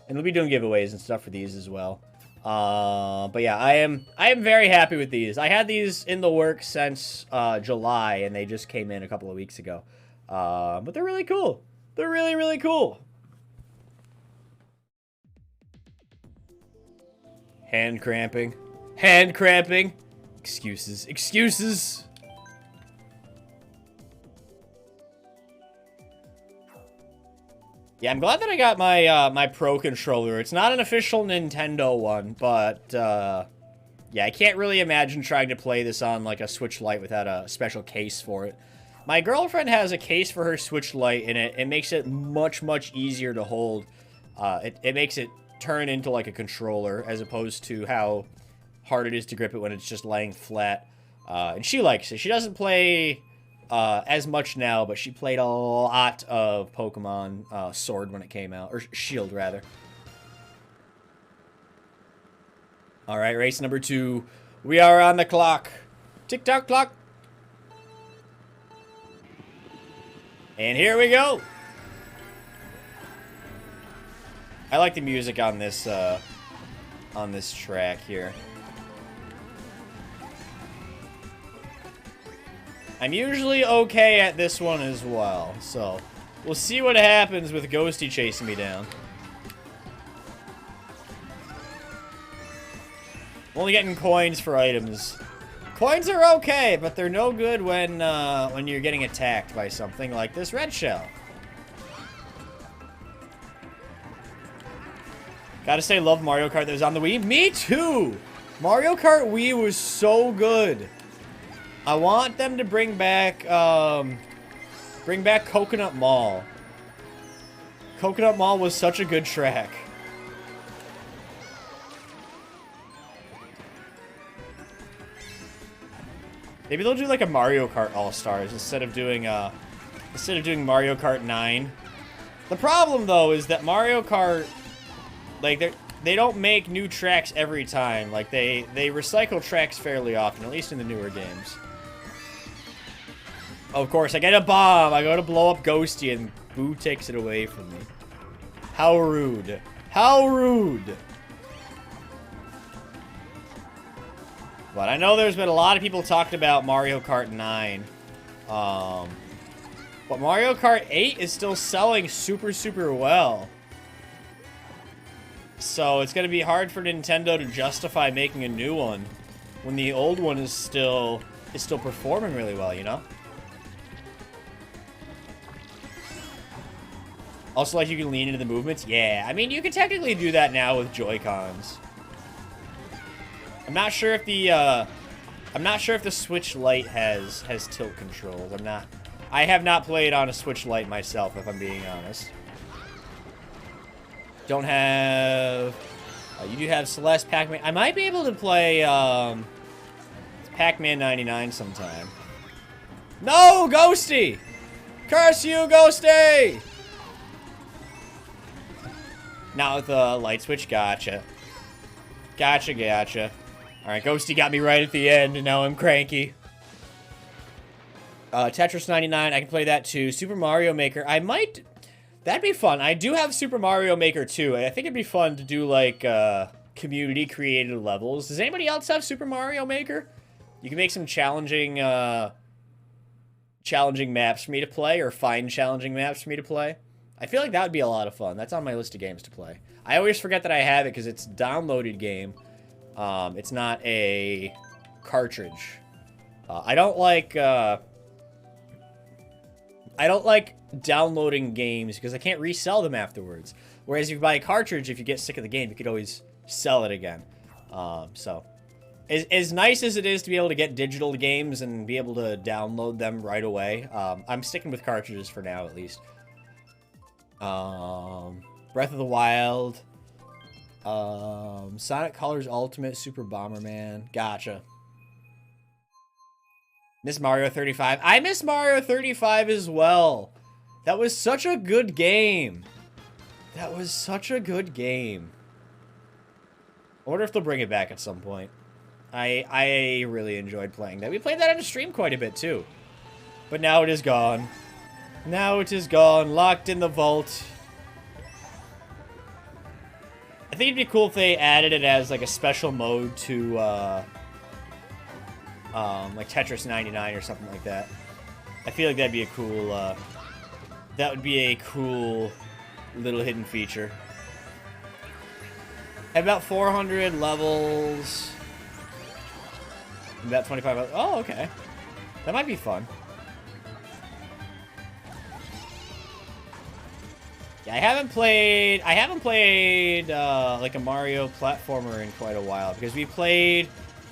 And we'll be doing giveaways and stuff for these as well. But yeah, I am very happy with these. I had these in the works since July, and they just came in a couple of weeks ago. But they're really cool. They're really, really cool. Hand cramping. Hand cramping. Excuses. Excuses. Yeah, I'm glad that I got my my Pro controller. It's not an official Nintendo one, but yeah, I can't really imagine trying to play this on like a Switch Lite without a special case for it. My girlfriend has a case for her Switch Lite, and it makes it much, much easier to hold. It makes it turn into like a controller as opposed to how hard it is to grip it when it's just laying flat. And she likes it. She doesn't play as much now, but she played a lot of Pokemon Sword when it came out. Or Shield, rather. Alright, race number 2. We are on the clock. Tick-tock clock. And here we go. I like the music on this track here. I'm usually okay at this one as well, so we'll see what happens with Ghosty chasing me down. I'm only getting coins for items. Coins are okay, but they're no good when you're getting attacked by something like this red shell. Gotta say, love Mario Kart that was on the Wii. Me too! Mario Kart Wii was so good. I want them to bring back Coconut Mall. Coconut Mall was such a good track. Maybe they'll do like a Mario Kart All-Stars instead of doing Mario Kart 9. The problem though is that Mario Kart, like they don't make new tracks every time. Like they recycle tracks fairly often, at least in the newer games. Of course, I get a bomb. I go to blow up Ghosty, and Boo takes it away from me. How rude. How rude. But I know there's been a lot of people talking about Mario Kart 9. But Mario Kart 8 is still selling super, super well. So it's going to be hard for Nintendo to justify making a new one when the old one is still performing really well, you know? Also, like, you can lean into the movements. Yeah, I mean, you can technically do that now with Joy-Cons. I'm not sure if the Switch Lite has tilt controls. I have not played on a Switch Lite myself, if I'm being honest. Don't have... you do have Celeste, Pac-Man. I might be able to play Pac-Man 99 sometime. No, Ghosty! Curse you, Ghosty! Not with the light switch. Gotcha. Gotcha, gotcha. Alright, Ghosty got me right at the end, and now I'm cranky. Tetris 99, I can play that too. Super Mario Maker, I might... That'd be fun. I do have Super Mario Maker 2. I think it'd be fun to do, like, community-created levels. Does anybody else have Super Mario Maker? You can make some challenging maps for me to play, or find challenging maps for me to play. I feel like that would be a lot of fun. That's on my list of games to play. I always forget that I have it because it's a downloaded game. It's not a cartridge. I don't like downloading games because I can't resell them afterwards. Whereas if you buy a cartridge, if you get sick of the game, you could always sell it again. So, as nice as it is to be able to get digital games and be able to download them right away, I'm sticking with cartridges for now, at least. Breath of the Wild, Sonic Colors Ultimate, Super Bomberman. Gotcha. Miss Mario 35. I miss Mario 35 as well. That was such a good game. That was such a good game. I wonder if they'll bring it back at some point. I really enjoyed playing that. We played that on a stream quite a bit too. But now it is gone. Now it is gone. Locked in the vault. I think it'd be cool if they added it as like a special mode to like Tetris 99 or something like that. I feel like that'd be a cool that would be a cool little hidden feature. Have about 400 levels. About 25. Oh, okay. That might be fun. Yeah, I haven't played like a Mario platformer in quite a while because we played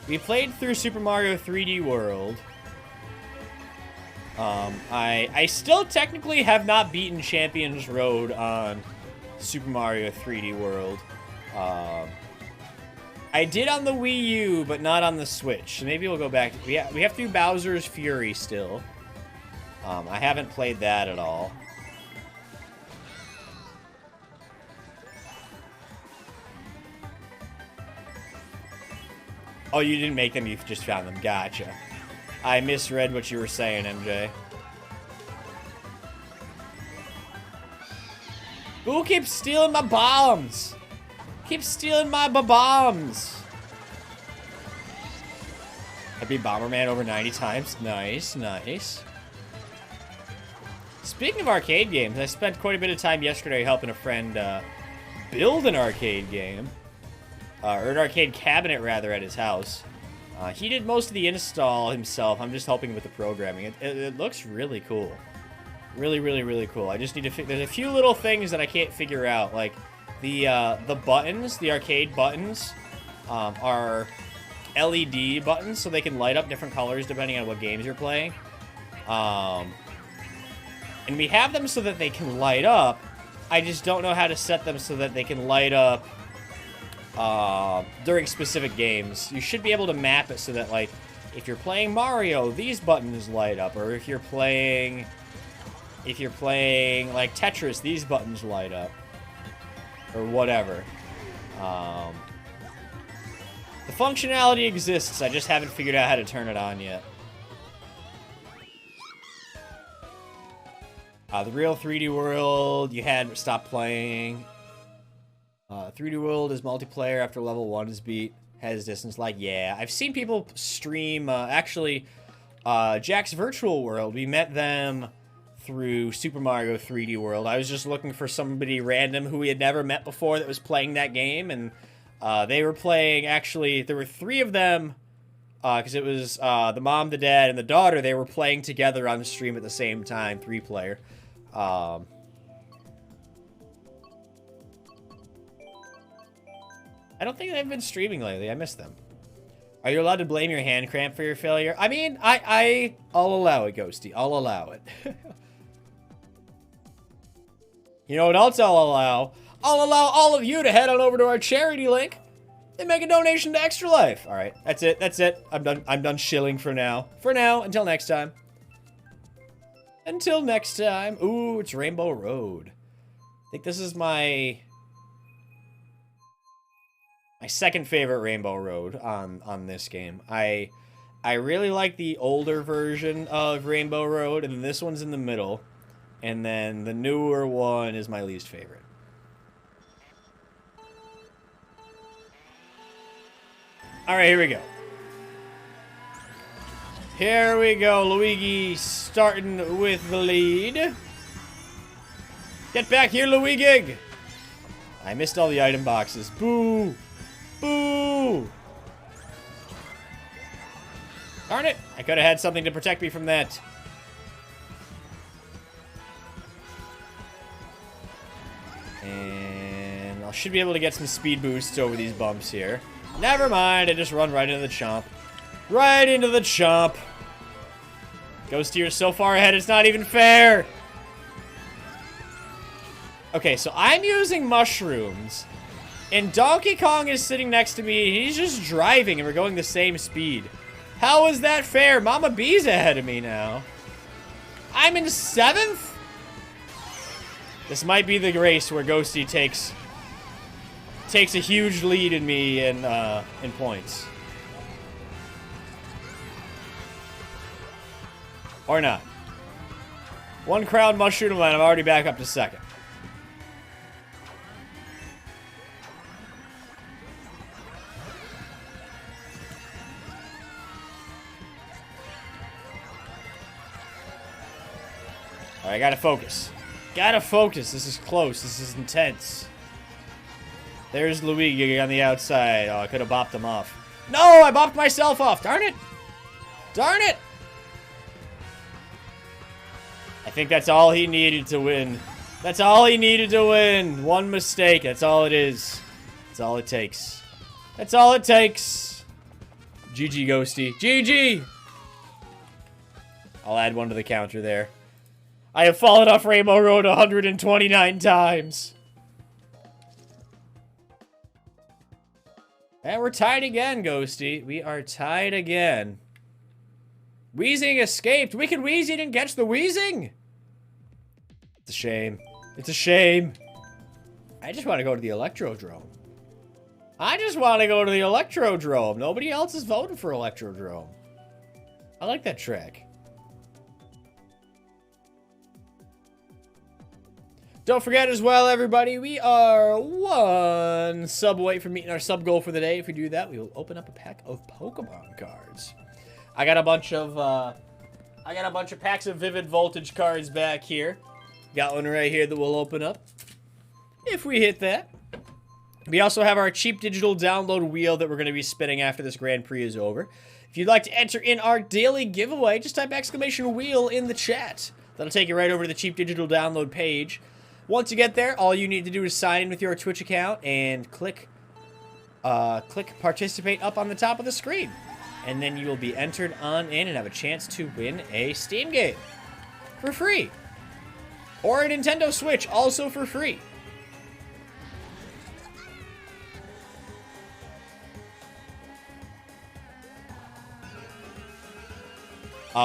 through Super Mario 3D World. I still technically have not beaten Champions Road on Super Mario 3D World. I did on the Wii U, but not on the Switch. So maybe we'll go back. We have to do Bowser's Fury still. I haven't played that at all. Oh, you didn't make them, you just found them. Gotcha. I misread what you were saying, MJ. Who keeps stealing my bombs? Keep stealing my bombs. I beat Bomberman over 90 times. Nice, nice. Speaking of arcade games, I spent quite a bit of time yesterday helping a friend build an arcade game. Or an arcade cabinet, rather, at his house. He did most of the install himself. I'm just helping with the programming. It looks really cool. Really, really, really cool. I just need to there's a few little things that I can't figure out. Like, the buttons, the arcade buttons, are LED buttons, so they can light up different colors depending on what games you're playing. And we have them so that they can light up. I just don't know how to set them so that they can light up during specific games. You should be able to map it so that, like, if you're playing Mario, these buttons light up, or if you're playing like Tetris, these buttons light up, or whatever. The functionality exists, I just haven't figured out how to turn it on yet. The real 3D World, you had stopped playing. 3D World is multiplayer after level 1 is beat. Has distance, like, yeah. I've seen people stream, actually, Jack's Virtual World. We met them through Super Mario 3D World. I was just looking for somebody random who we had never met before that was playing that game, and they were playing, actually, there were 3 of them, because it was the mom, the dad, and the daughter. They were playing together on the stream at the same time, 3-player. I don't think they've been streaming lately. I miss them. Are you allowed to blame your hand cramp for your failure? I mean, I'll allow it, Ghosty. I'll allow it. You know what else I'll allow? I'll allow all of you to head on over to our charity link and make a donation to Extra Life. All right, that's it. That's it. I'm done shilling for now. For now, until next time. Until next time. Ooh, it's Rainbow Road. I think this is my second favorite Rainbow Road on this game. I really like the older version of Rainbow Road, and then this one's in the middle. And then the newer one is my least favorite. Alright, here we go. Here we go. Luigi starting with the lead. Get back here, Luigi! I missed all the item boxes. Boo! Boo! Darn it! I could have had something to protect me from that. And I should be able to get some speed boosts over these bumps here. Never mind, I just run right into the chomp. Right into the chomp. Ghosty, you're so far ahead, it's not even fair. Okay, so I'm using mushrooms. And Donkey Kong is sitting next to me, and he's just driving, and we're going the same speed. How is that fair? Mama B's ahead of me now. I'm in 7th? This might be the race where Ghosty takes a huge lead in me in points. Or not. 1 crown mushroom and I'm already back up to 2nd. Alright, I gotta focus. Gotta focus. This is close. This is intense. There's Luigi on the outside. Oh, I could have bopped him off. No, I bopped myself off. Darn it. Darn it. I think that's all he needed to win. That's all he needed to win. 1 mistake. That's all it is. That's all it takes. That's all it takes. GG, Ghosty. GG. I'll add 1 to the counter there. I have fallen off Rainbow Road 129 times. And we're tied again, Ghosty. We are tied again. Wheezing escaped. We can Wheezy didn't catch the Wheezing. It's a shame. It's a shame. I just want to go to the Electrodrome. I just want to go to the Electrodrome. Nobody else is voting for Electrodrome. I like that track. Don't forget as well, everybody, we are 1 sub away from meeting our sub goal for the day. If we do that, we will open up a pack of Pokemon cards. I got a bunch of packs of Vivid Voltage cards back here. Got one right here that we'll open up if we hit that. We also have our cheap digital download wheel that we're going to be spinning after this Grand Prix is over. If you'd like to enter in our daily giveaway, just type !wheel in the chat. That'll take you right over to the cheap digital download page. Once you get there, all you need to do is sign in with your Twitch account and click participate up on the top of the screen. And then you will be entered on in and have a chance to win a Steam game for free. Or a Nintendo Switch, also for free.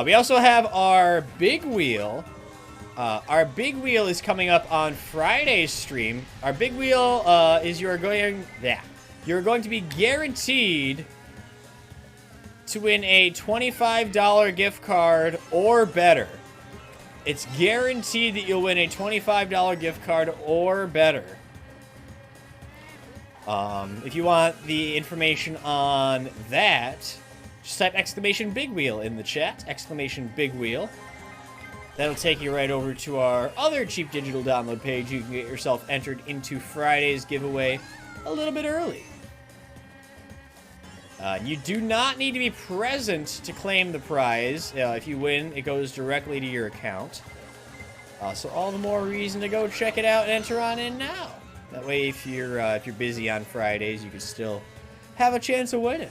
We also have our big wheel. Our big wheel is coming up on Friday's stream. Our big wheel is you're going to be guaranteed to win a $25 gift card or better. It's guaranteed that you'll win a $25 gift card or better. If you want the information on that, just type !big wheel in the chat. !big wheel. That'll take you right over to our other cheap digital download page. You can get yourself entered into Friday's giveaway a little bit early. You do not need to be present to claim the prize. If you win, it goes directly to your account. So all the more reason to go check it out and enter on in now. That way, if you're busy on Fridays, you can still have a chance of winning.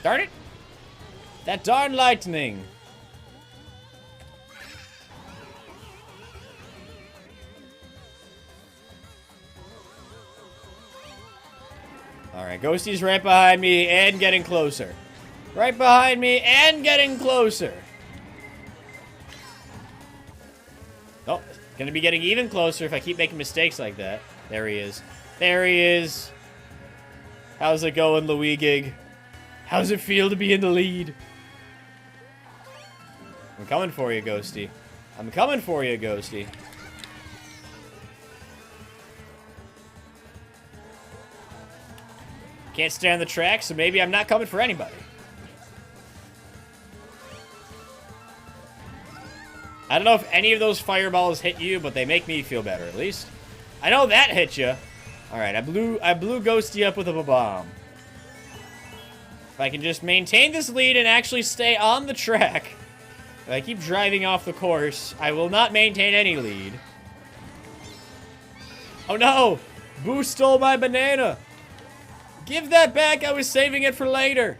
Darn it! That darn lightning! Alright, Ghosty's right behind me and getting closer. Right behind me and getting closer. Oh, gonna be getting even closer if I keep making mistakes like that. There he is. There he is. How's it going, Luigi? How's it feel to be in the lead? I'm coming for you, Ghosty. I'm coming for you, Ghosty. Can't stay on the track, so maybe I'm not coming for anybody. I don't know if any of those fireballs hit you, but they make me feel better, at least. I know that hit you. Alright, I blew Ghosty up with a bomb. If I can just maintain this lead and actually stay on the track. If I keep driving off the course, I will not maintain any lead. Oh no! Boo stole my banana! Give that back, I was saving it for later!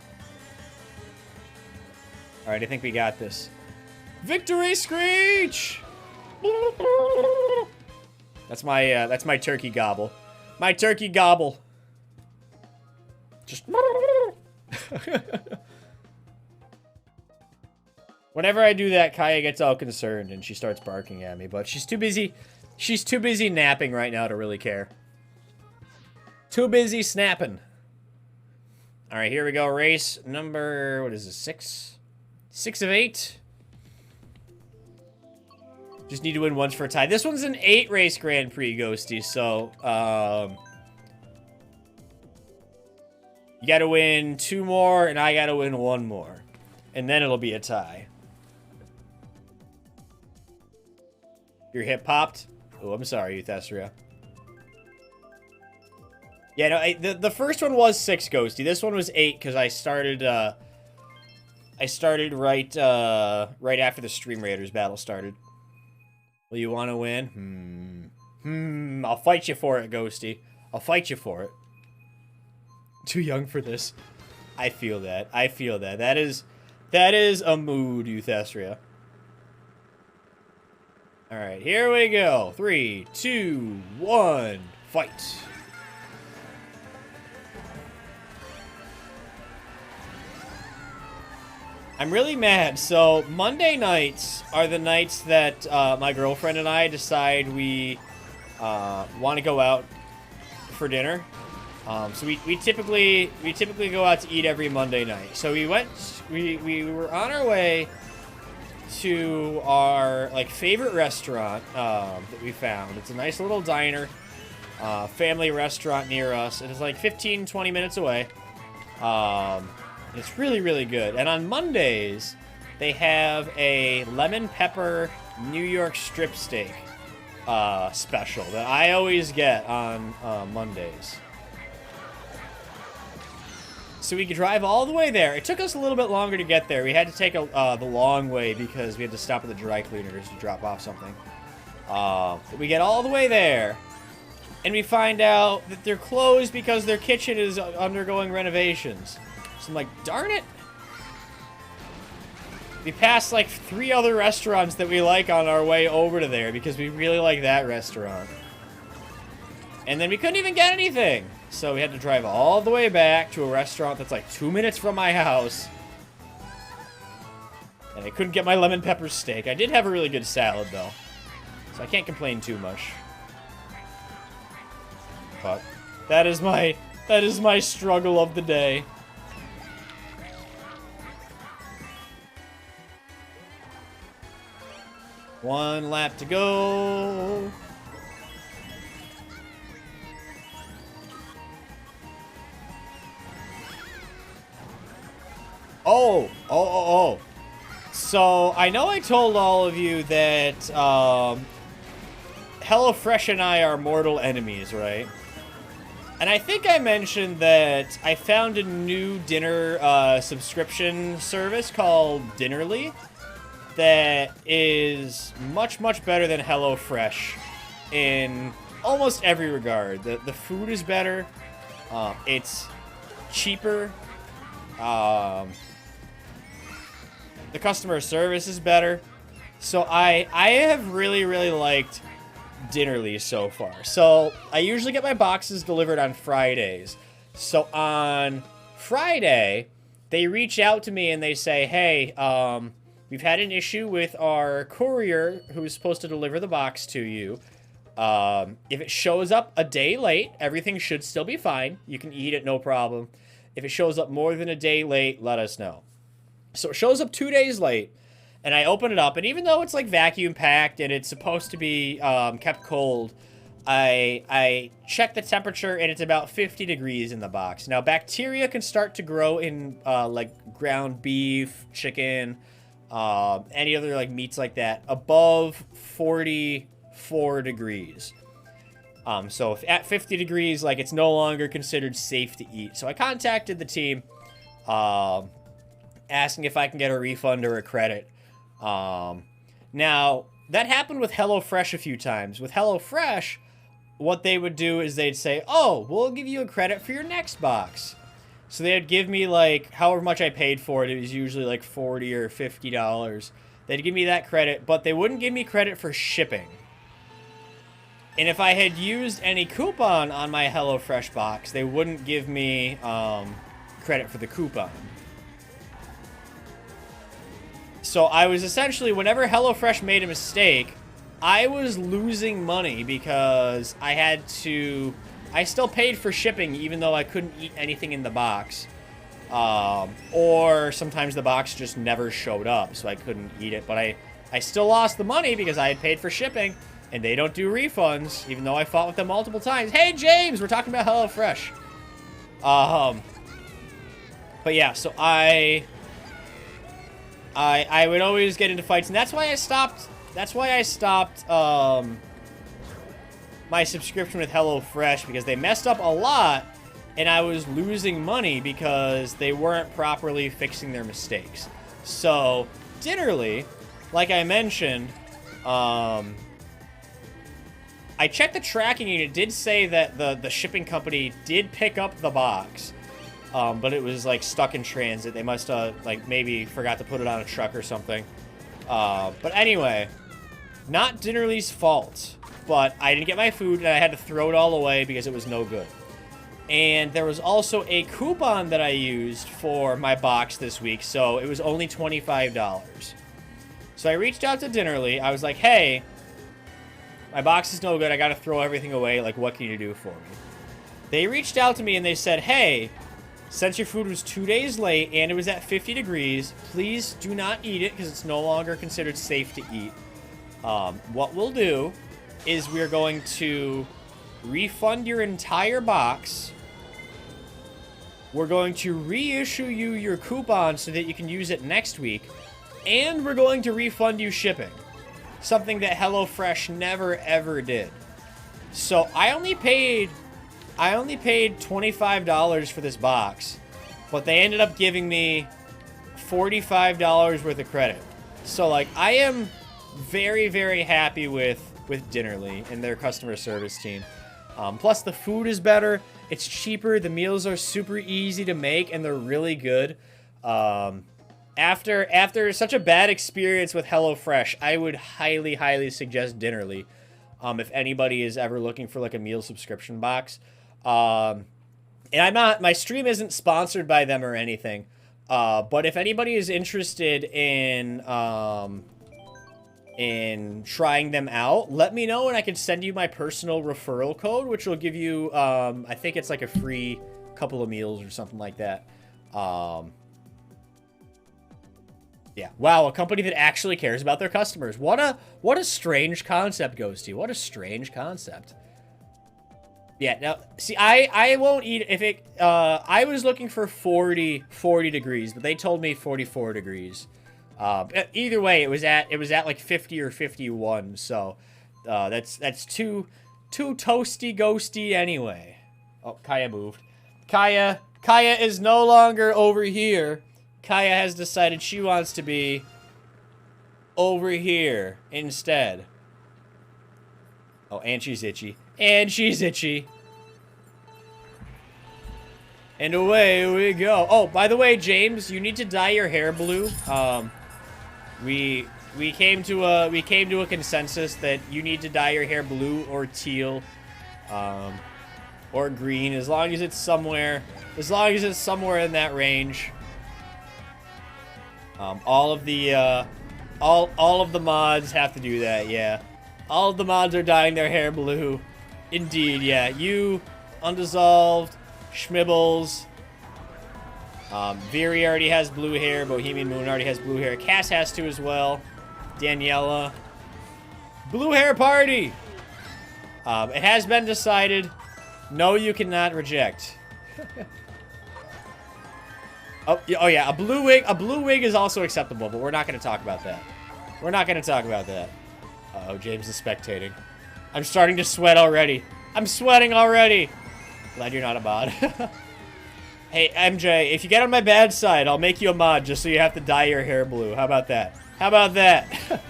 Alright, I think we got this. Victory screech! That's my turkey gobble. My turkey gobble. Just... Whenever I do that, Kaya gets all concerned and she starts barking at me, but she's too busy napping right now to really care. Too busy snapping. Alright, here we go. Race number, what is this, 6? 6 of 8. Just need to win once for a tie. This one's an 8-race Grand Prix, Ghosty, so, you gotta win 2 more, and I gotta win 1 more. And then it'll be a tie. Your hip popped? Oh, I'm sorry, Euthestria. Yeah, no, the first one was 6, Ghosty. This one was 8, because I started right after the Stream Raiders battle started. Well, you want to win? I'll fight you for it, Ghosty. I'll fight you for it. Too young for this. I feel that. I feel that. That is a mood, Euthestria. Alright, here we go. 3, 2, 1, fight. I'm really mad. So, Monday nights are the nights that my girlfriend and I decide we want to go out for dinner. So we typically go out to eat every Monday night. So we were on our way to our favorite restaurant that we found. It's a nice little diner, family restaurant near us. It is like 15-20 minutes away. It's really, really good. And on Mondays, they have a lemon pepper New York strip steak special that I always get on Mondays. So we could drive all the way there. It took us a little bit longer to get there. We had to take the long way because we had to stop at the dry cleaners to drop off something. But we get all the way there, and we find out that they're closed because their kitchen is undergoing renovations. So I'm like, darn it. We passed like 3 other restaurants that we like on our way over to there because we really like that restaurant. And then we couldn't even get anything. So we had to drive all the way back to a restaurant that's like 2 minutes from my house. And I couldn't get my lemon pepper steak. I did have a really good salad though, so I can't complain too much. But that is my struggle of the day. One lap to go. Oh. So, I know I told all of you that, HelloFresh and I are mortal enemies, right? And I think I mentioned that I found a new dinner, subscription service called Dinnerly that is much, much better than HelloFresh in almost every regard. The food is better, it's cheaper, the customer service is better. So I have really, really liked Dinnerly so far. So I usually get my boxes delivered on Fridays. So on Friday, they reach out to me and they say, hey, we've had an issue with our courier who's supposed to deliver the box to you. If it shows up a day late, everything should still be fine. You can eat it, no problem. If it shows up more than a day late, let us know. So it shows up 2 days late, and I open it up, and even though it's like vacuum packed and it's supposed to be kept cold, I check the temperature and it's about 50 degrees in the box. Now bacteria can start to grow in like ground beef, chicken, any other like meats like that above 44 degrees. So if at 50 degrees, like it's no longer considered safe to eat. So I contacted the team, asking if I can get a refund or a credit. Now that happened with HelloFresh a few times. With HelloFresh, what they would do is they'd say, "Oh, we'll give you a credit for your next box." So they'd give me like however much I paid for it. It was usually like $40 or $50. They'd give me that credit, but they wouldn't give me credit for shipping. And if I had used any coupon on my HelloFresh box, they wouldn't give me credit for the coupon. So I was essentially, whenever HelloFresh made a mistake, I was losing money because I still paid for shipping even though I couldn't eat anything in the box. Or sometimes the box just never showed up, so I couldn't eat it. But I still lost the money because I had paid for shipping. And they don't do refunds, even though I fought with them multiple times. Hey, James, we're talking about HelloFresh. But yeah, so I would always get into fights, and that's why I stopped. That's why I stopped my subscription with HelloFresh, because they messed up a lot, and I was losing money because they weren't properly fixing their mistakes. So Dinnerly, like I mentioned, I checked the tracking, and it did say that the shipping company did pick up the box, but it was like stuck in transit. They must have like maybe forgot to put it on a truck or something. But anyway, not Dinnerly's fault, but I didn't get my food and I had to throw it all away because it was no good. And there was also a coupon that I used for my box this week, so it was only $25. So I reached out to Dinnerly. I was like, "Hey, my box is no good. I got to throw everything away. Like, what can you do for me?" They reached out to me and they said, "Hey, since your food was 2 days late and it was at 50 degrees, please do not eat it because it's no longer considered safe to eat. What we'll do is we're going to refund your entire box. We're going to reissue you your coupon so that you can use it next week. And we're going to refund you shipping." Something that HelloFresh never ever did. So I only paid $25 for this box, but they ended up giving me $45 worth of credit. So like I am very, very happy with Dinnerly and their customer service team. Plus the food is better, it's cheaper, the meals are super easy to make, and they're really good. After such a bad experience with HelloFresh, I would highly, highly suggest Dinnerly. If anybody is ever looking for like a meal subscription box. And my stream isn't sponsored by them or anything. But if anybody is interested in trying them out, let me know and I can send you my personal referral code, which will give you, I think it's like a free couple of meals or something like that. Yeah. Wow, a company that actually cares about their customers. What a strange concept, Ghosty. What a strange concept. Yeah, now, see, I won't eat if it, I was looking for 40 degrees, but they told me 44 degrees. Either way, it was at like 50 or 51, so, that's too toasty ghosty anyway. Oh, Kaya moved. Kaya is no longer over here. Kaya has decided she wants to be over here instead. Oh, and she's itchy. And she's itchy. And away we go. Oh, by the way, James, you need to dye your hair blue. We came to a consensus that you need to dye your hair blue or teal, or green, as long as it's somewhere in that range. All of the mods have to do that, yeah. All of the mods are dyeing their hair blue. Indeed, yeah. You, Undissolved, Schmibbles, Viri already has blue hair, Bohemian Moon already has blue hair, Cass has to as well, Daniela. Blue hair party! It has been decided, no, you cannot reject. Oh yeah, a blue wig is also acceptable, but we're not going to talk about that. We're not going to talk about that. Uh-oh, James is spectating. I'm starting to sweat already. I'm sweating already. Glad you're not a mod. Hey, MJ, if you get on my bad side, I'll make you a mod just so you have to dye your hair blue. How about that? How about that?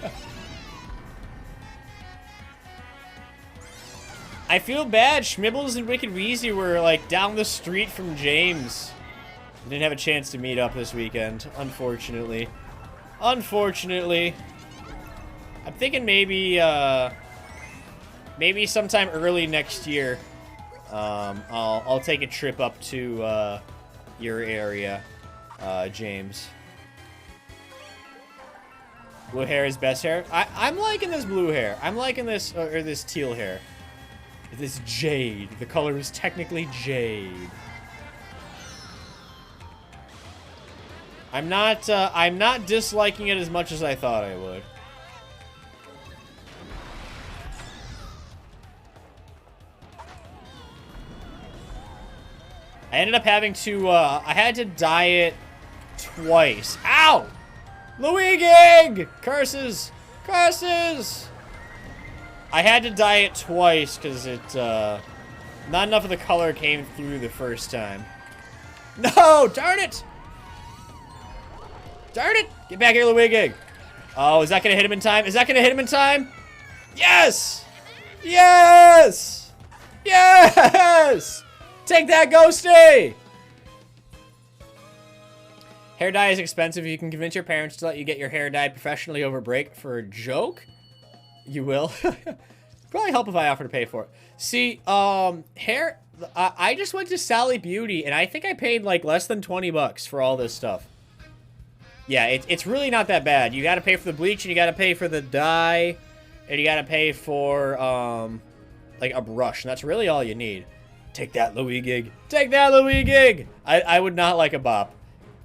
I feel bad. Schmibbles and Wicked Wheezy were, like, down the street from James. Didn't have a chance to meet up this weekend, unfortunately. Unfortunately. I'm thinking maybe, maybe sometime early next year, I'll take a trip up to, your area, James. Blue hair is best hair? I'm liking this blue hair. I'm liking this, or this teal hair. This jade. The color is technically jade. I'm not disliking it as much as I thought I would. I ended up having to, I had to dye it twice. Ow! Luigi! Curses! Curses! I had to dye it twice because it, not enough of the color came through the first time. No! Darn it! Darn it! Get back here, Luigi! Oh, is that gonna hit him in time? Is that gonna hit him in time? Yes! Yes! Yes! Take that, Ghosty! Hair dye is expensive. You can convince your parents to let you get your hair dyed professionally over break for a joke. You will. Probably help if I offer to pay for it. See, hair... I just went to Sally Beauty, and I think I paid, like, less than 20 bucks for all this stuff. Yeah, it's really not that bad. You gotta pay for the bleach, and you gotta pay for the dye, and you gotta pay for, like, a brush, and that's really all you need. Take that, Louis Gig. Take that, Louis Gig! I would not like a bop.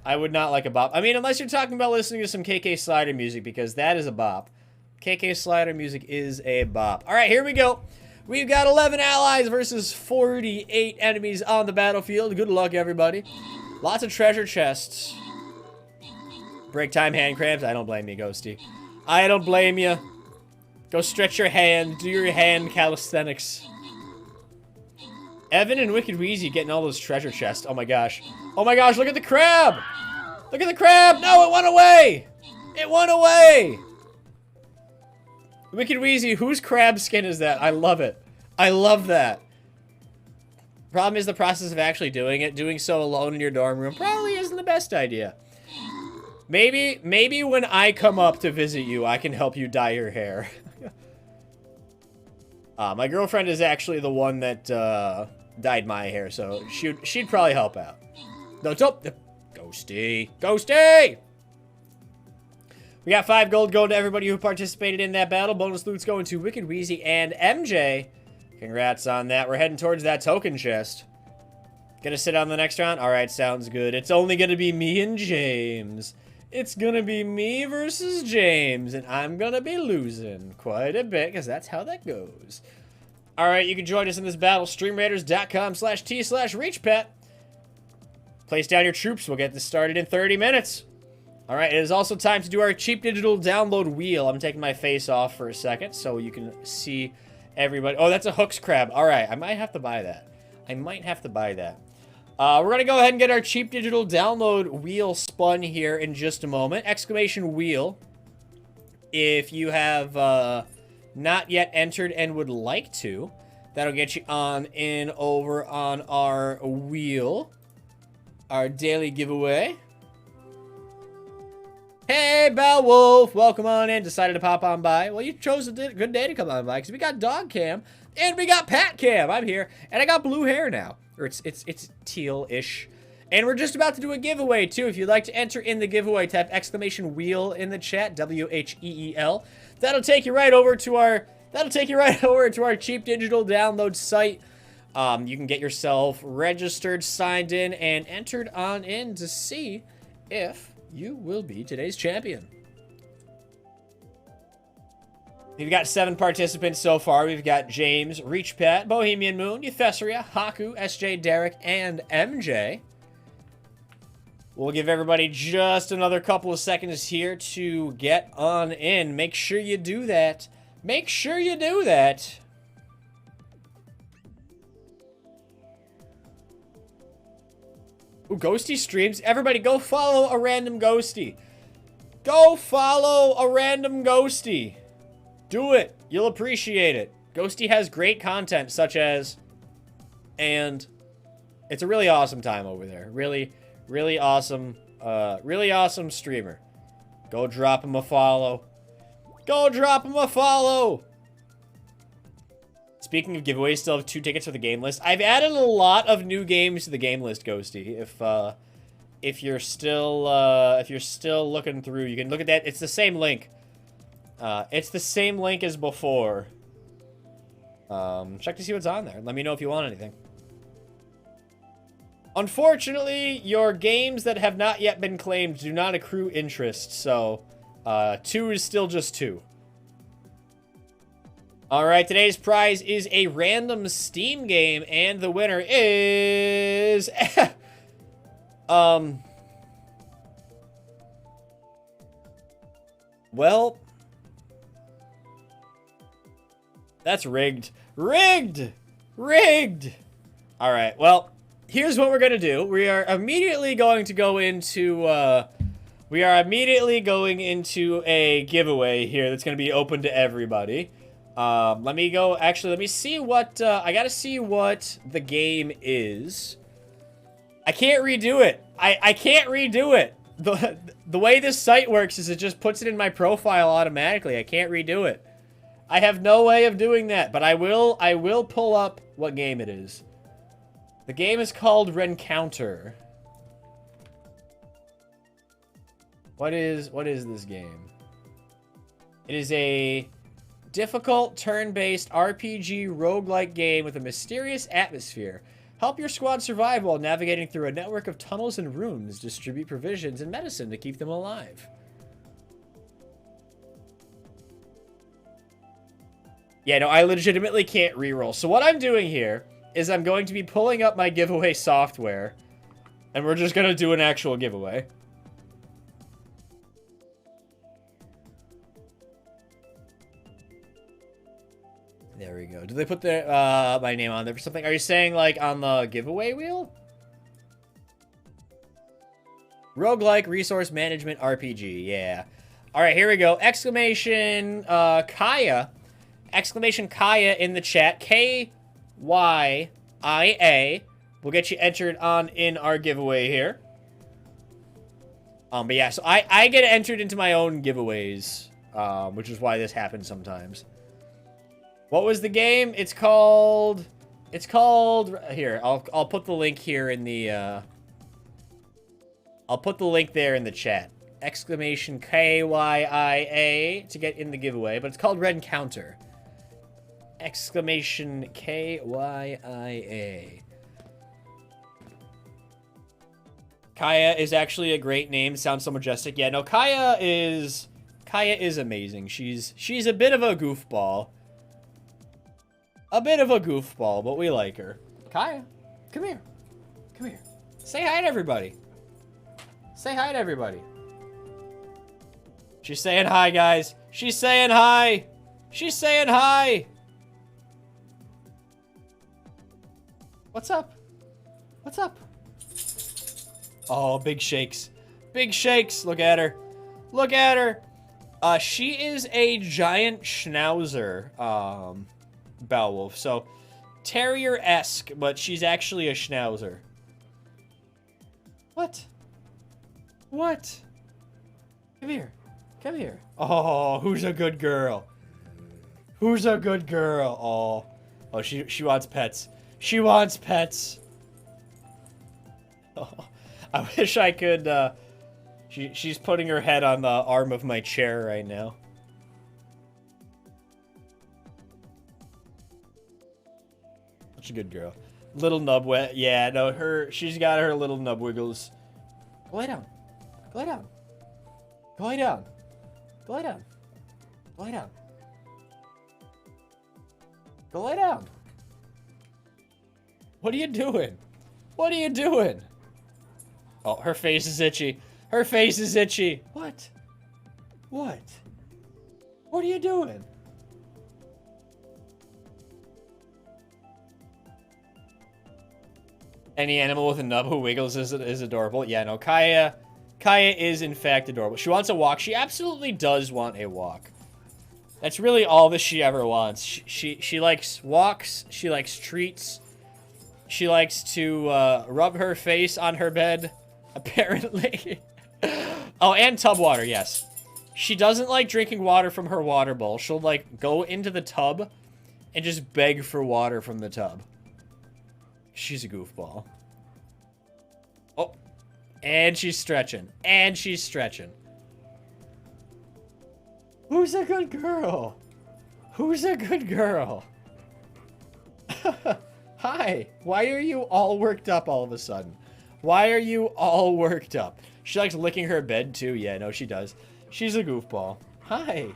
I would not like a bop. I mean, unless you're talking about listening to some KK Slider music, because that is a bop. KK Slider music is a bop. All right, here we go. We've got 11 allies versus 48 enemies on the battlefield. Good luck, everybody. Lots of treasure chests. Break time hand cramps. I don't blame you, Ghosty. I don't blame you. Go stretch your hand. Do your hand calisthenics. Evan and Wicked Wheezy getting all those treasure chests. Oh my gosh. Oh my gosh, look at the crab! Look at the crab! No, it went away! It went away! Wicked Wheezy, whose crab skin is that? I love it. I love that. Problem is the process of actually doing it. Doing so alone in your dorm room probably isn't the best idea. Maybe when I come up to visit you, I can help you dye your hair. My girlfriend is actually the one that dyed my hair, so she'd probably help out. No, it's up. Ghosty. Ghosty! We got 5 gold going to everybody who participated in that battle. Bonus loot's going to Wicked Wheezy and MJ. Congrats on that. We're heading towards that token chest. Gonna sit on the next round? Alright, sounds good. It's only gonna be me and James. It's gonna be me versus James, and I'm gonna be losing quite a bit, because that's how that goes. Alright, you can join us in this battle. StreamRaiders.com/t/reachpet. Place down your troops. We'll get this started in 30 minutes. Alright, it is also time to do our cheap digital download wheel. I'm taking my face off for a second so you can see everybody. Oh, that's a Hooks crab. Alright, I might have to buy that. I might have to buy that. We're going to go ahead and get our cheap digital download wheel spun here in just a moment. Exclamation wheel. If you have not yet entered and would like to, that'll get you on in over on our wheel. Our daily giveaway. Hey, Beowulf! Welcome on in. Decided to pop on by. Well, you chose a good day to come on by, because we got Dog Cam, and we got Pat Cam. I'm here, and I got blue hair now. Or it's teal-ish. And we're just about to do a giveaway, too. If you'd like to enter in the giveaway, type exclamation wheel in the chat, W-H-E-E-L. That'll take you right over to our cheap digital download site. You can get yourself registered, signed in, and entered on in to see if you will be today's champion. We've got 7 participants so far. We've got James, Reachpat, Bohemian Moon, Euthesaria, Haku, SJ, Derek, and MJ. We'll give everybody just another couple of seconds here to get on in. Make sure you do that. Make sure you do that. Ooh, Ghosty streams. Everybody go follow a random Ghosty. Go follow a random Ghosty. Do it. You'll appreciate it. Ghosty has great content such as... And it's a really awesome time over there. Really awesome streamer. Go drop him a follow. Go drop him a follow. Speaking of giveaways, still have 2 tickets for the game list. I've added a lot of new games to the game list, Ghosty. If you're still looking through, you can look at that. It's the same link. It's the same link as before. Check to see what's on there. Let me know if you want anything. Unfortunately, your games that have not yet been claimed do not accrue interest, so 2 is still just 2. Alright, today's prize is a random Steam game, and the winner is... Well... That's rigged. Rigged! Rigged! Alright, well... Here's what we're gonna do. We are immediately going to go into, a giveaway here that's gonna be open to everybody. Let me see what, I gotta see what the game is. I can't redo it. I can't redo it. The way this site works is it just puts it in my profile automatically. I can't redo it. I have no way of doing that, but I will pull up what game it is. The game is called Rencounter. What is this game? It is a difficult turn-based RPG roguelike game with a mysterious atmosphere. Help your squad survive while navigating through a network of tunnels and rooms. Distribute provisions and medicine to keep them alive. Yeah, no, I legitimately can't reroll. So what I'm doing here is I'm going to be pulling up my giveaway software, and we're just going to do an actual giveaway. There we go. Do they put their, my name on there for something? Are you saying, like, on the giveaway wheel? Roguelike Resource Management RPG, yeah. Alright, here we go. Exclamation, Kaya. Exclamation Kaya in the chat. K-Y-I-A. We'll get you entered on in our giveaway here. But yeah, so I get entered into my own giveaways, which is why this happens sometimes. What was the game? It's called here. I'll put the link here in the I'll put the link there in the chat. Exclamation K-Y-I-A to get in the giveaway, but it's called Rencounter. Exclamation K-Y-I-A. Kaya is actually a great name. Sounds so majestic. Yeah, no, Kaya is amazing. She's a bit of a goofball. A bit of a goofball, but we like her. Kaya, come here. Come here. Say hi to everybody. Say hi to everybody. She's saying hi, guys. She's saying hi. She's saying hi. What's up? What's up? Oh, big shakes. Big shakes. Look at her. Look at her. She is a giant schnauzer, Beowulf. So, terrier-esque, but she's actually a schnauzer. What? What? Come here. Come here. Oh, who's a good girl? Who's a good girl? Oh. Oh, she wants pets. She wants pets. Oh, I wish I could, she's putting her head on the arm of my chair right now. Such a good girl. Little nub wet. Yeah, no, she's got her little nub wiggles. Go lay down. Go lay down. Go lay down. Go lay down. Go lay down. Go lay down. What are you doing? What are you doing? Oh, her face is itchy. Her face is itchy. What? What? What are you doing? Any animal with a nub who wiggles is adorable. Yeah, no, Kaya is in fact adorable. She wants a walk. She absolutely does want a walk. That's really all that she ever wants. She likes walks. She likes treats. She likes to rub her face on her bed, apparently. Oh, and tub water, yes. She doesn't like drinking water from her water bowl. She'll, like, go into the tub and just beg for water from the tub. She's a goofball. Oh. And she's stretching. And she's stretching. Who's a good girl? Who's a good girl? Hi. Why are you all worked up all of a sudden? Why are you all worked up? She likes licking her bed too. Yeah, no, she does. She's a goofball. Hi.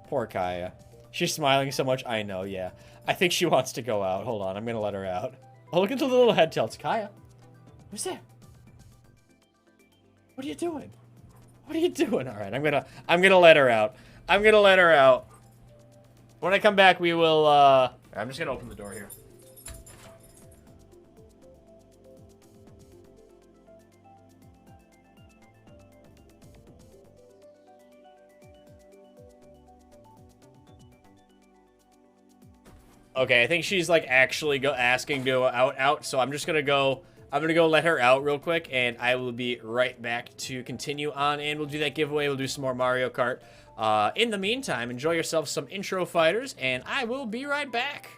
Poor Kaya. She's smiling so much. I know, yeah. I think she wants to go out. Hold on, I'm gonna let her out. Oh, look at the little head tilts. Kaya. Who's there? What are you doing? What are you doing? All right, I'm gonna let her out. I'm gonna let her out. When I come back, we will, I'm just gonna open the door here. Okay, I think she's like actually asking to go out, so I'm just gonna go. I'm gonna go let her out real quick, and I will be right back to continue on, and we'll do that giveaway. We'll do some more Mario Kart. In the meantime, enjoy yourself some intro fighters, and I will be right back.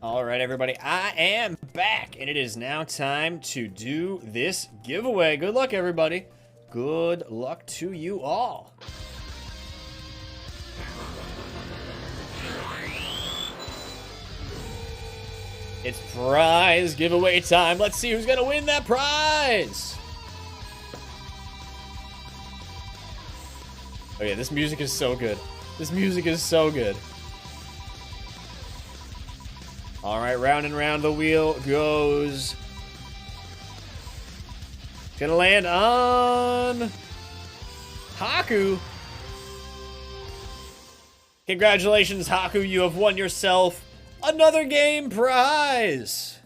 All right, everybody, I am back, and it is now time to do this giveaway. Good luck, everybody. Good luck to you all. It's prize giveaway time. Let's see who's gonna win that prize. Oh yeah, this music is so good. This music is so good. All right, round and round the wheel goes. Gonna land on Haku. Congratulations, Haku. You have won yourself another game prize.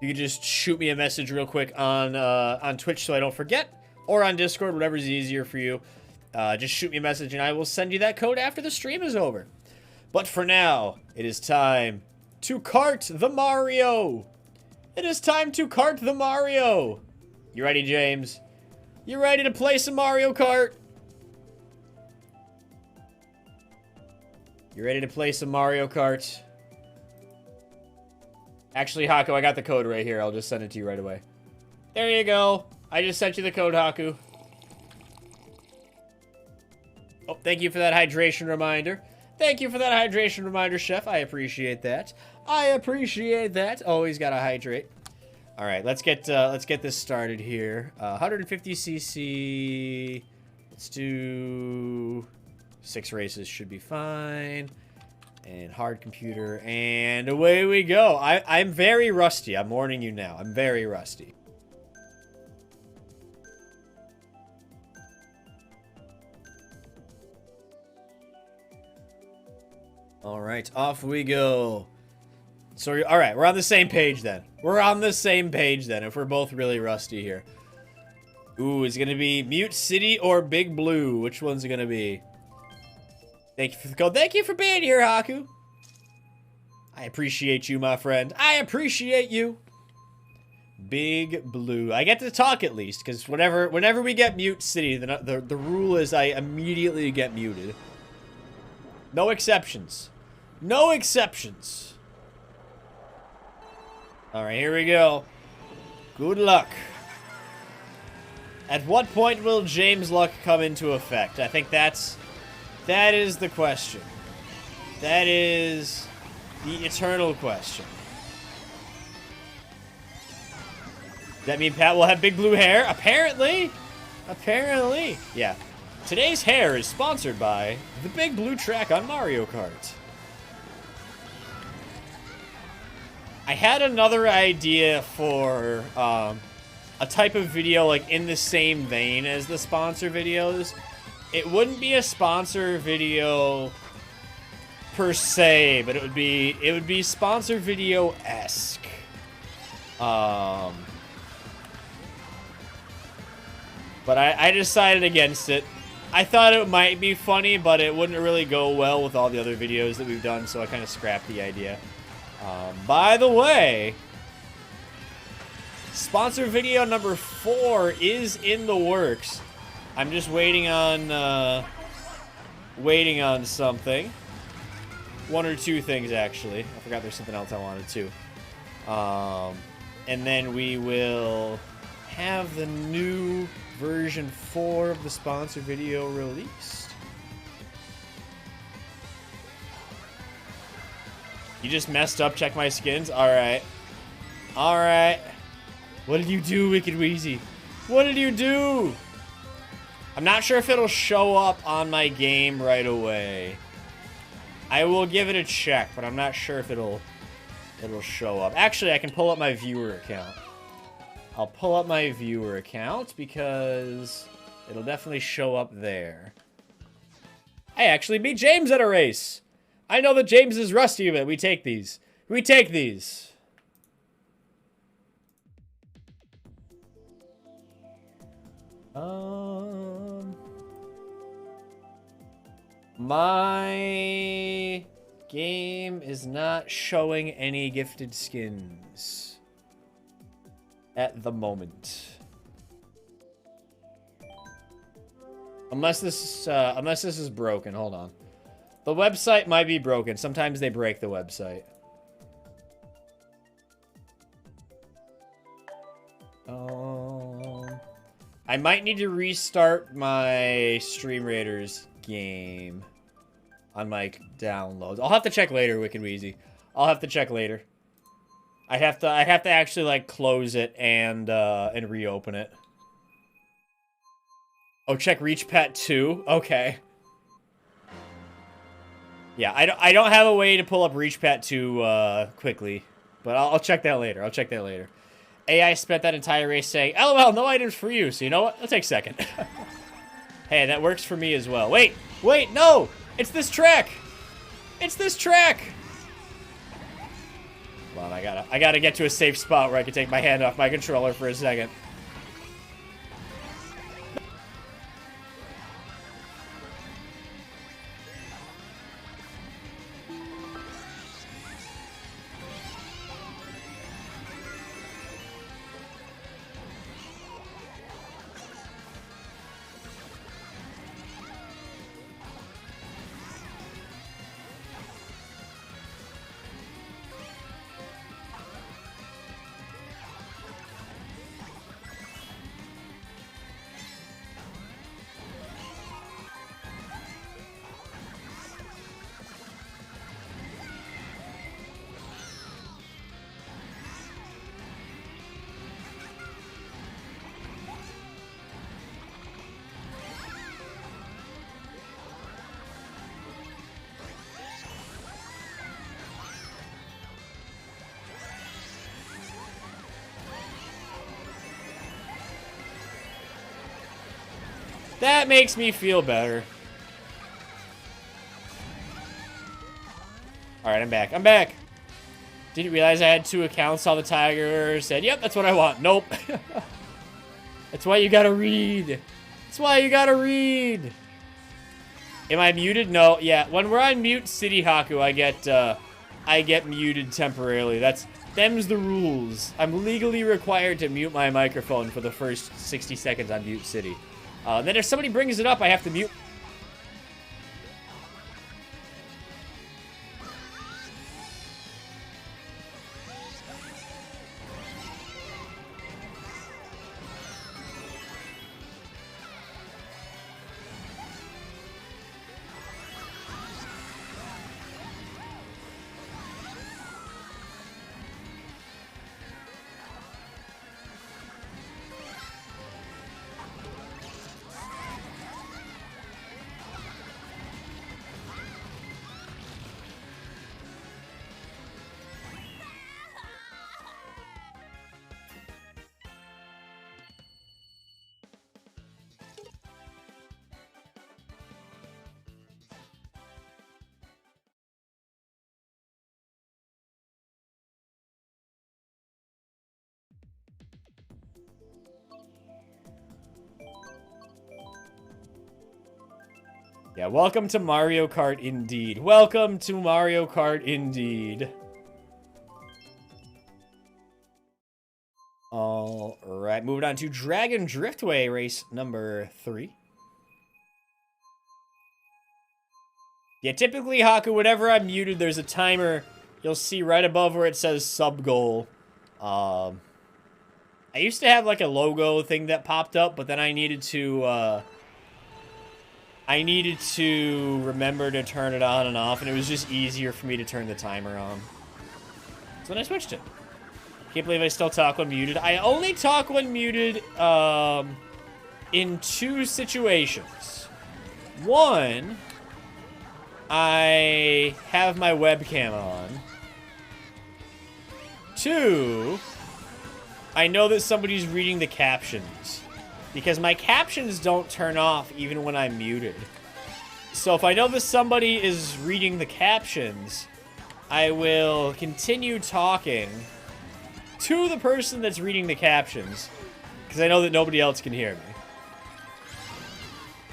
You can just shoot me a message real quick on Twitch so I don't forget, or on Discord, whatever's easier for you. Just shoot me a message and I will send you that code after the stream is over. But for now, it is time to cart the Mario. It is time to cart the Mario. You ready, James? You ready to play some Mario Kart? You ready to play some Mario Kart? Actually, Haku, I got the code right here. I'll just send it to you right away. There you go. I just sent you the code, Haku. Oh, thank you for that hydration reminder. Thank you for that hydration reminder, Chef. I appreciate that. I appreciate that. Always gotta hydrate. All right, let's get this started here. 150cc. Let's do 6 races. Should be fine. And hard computer, and away we go. I'm very rusty. I'm warning you now. I'm very rusty. All right, off we go. So, all right, we're on the same page then. We're on the same page then, if we're both really rusty here. Ooh, is it gonna be Mute City or Big Blue? Which one's it gonna be? Thank you for the code. Thank you for being here, Haku. I appreciate you, my friend. I appreciate you. Big Blue. I get to talk at least, because whenever we get Mute City, the rule is I immediately get muted. No exceptions. No exceptions. Alright, here we go. Good luck. At what point will James luck come into effect? I think that is the question. That is the eternal question. Does that mean Pat will have big blue hair? Apparently. Apparently. Yeah. Today's hair is sponsored by the Big Blue track on Mario Kart. I had another idea for a type of video like in the same vein as the sponsor videos. It wouldn't be a sponsor video per se, but it would be sponsor video-esque. But I decided against it. I thought it might be funny, but it wouldn't really go well with all the other videos that we've done, so I kind of scrapped the idea. By the way, sponsor video number 4 is in the works. I'm just waiting on something. 1 or 2 things, actually. I forgot there's something else I wanted to. And then we will have the new version 4 of the sponsor video released. You just messed up, check my skins? Alright. Alright. What did you do, Wicked Wheezy? What did you do? I'm not sure if it'll show up on my game right away. I will give it a check, but I'm not sure if it'll show up. Actually, I can pull up my viewer account. I'll pull up my viewer account because it'll definitely show up there. I actually beat James at a race. I know that James is rusty, but we take these. We take these. My game is not showing any gifted skins at the moment. Unless this is broken. Hold on. The website might be broken. Sometimes they break the website. I might need to restart my Stream Raiders game on my downloads. I'll have to check later, Wicked Wheezy. I'll have to check later. I have to actually like close it and reopen it. Oh, check ReachPat 2. Okay. Yeah, I don't have a way to pull up ReachPat 2 quickly, but I'll check that later. I'll check that later. AI spent that entire race saying, "LOL, no items for you." So you know what? I'll take second. Hey, that works for me as well. Wait, no! It's this track! It's this track! Hold on, I gotta get to a safe spot where I can take my hand off my controller for a second. That makes me feel better. Alright, I'm back. I'm back. Didn't realize I had 2 accounts. Saw the tiger. Said, yep, that's what I want. Nope. That's why you gotta read. That's why you gotta read. Am I muted? No. Yeah, when we're on mute City Haku, I get muted temporarily. Them's the rules. I'm legally required to mute my microphone for the first 60 seconds on Mute City. Then if somebody brings it up, I have to mute. Yeah, welcome to Mario Kart indeed. Welcome to Mario Kart indeed. Alright, moving on to Dragon Driftway race number 3. Yeah, typically, Haku, whenever I'm muted, there's a timer you'll see right above where it says sub-goal. I used to have like a logo thing that popped up, but then I needed to remember to turn it on and off, and it was just easier for me to turn the timer on. So then I switched it. Can't believe I still talk when muted. I only talk when muted in 2 situations. One, I have my webcam on. 2, I know that somebody's reading the captions. Because my captions don't turn off even when I'm muted. So if I know that somebody is reading the captions, I will continue talking to the person that's reading the captions. Because I know that nobody else can hear me.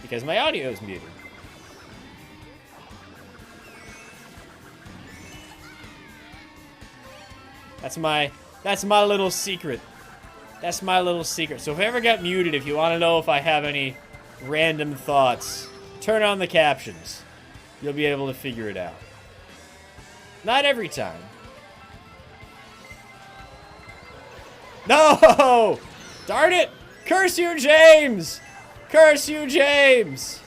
Because my audio is muted. That's my little secret. That's my little secret. So if I ever get muted, if you want to know if I have any random thoughts, turn on the captions. You'll be able to figure it out. Not every time. No! Darn it! Curse you, James! Curse you, James!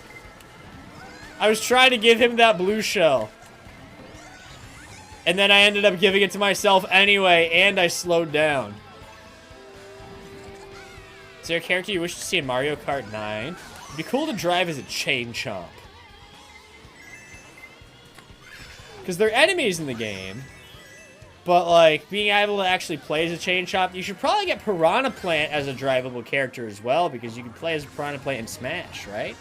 I was trying to give him that blue shell. And then I ended up giving it to myself anyway, and I slowed down. Is there a character you wish to see in Mario Kart 9? It'd be cool to drive as a chain chomp. Because they're enemies in the game. But, like, being able to actually play as a chain chomp, you should probably get Piranha Plant as a drivable character as well, because you can play as a Piranha Plant in Smash, right?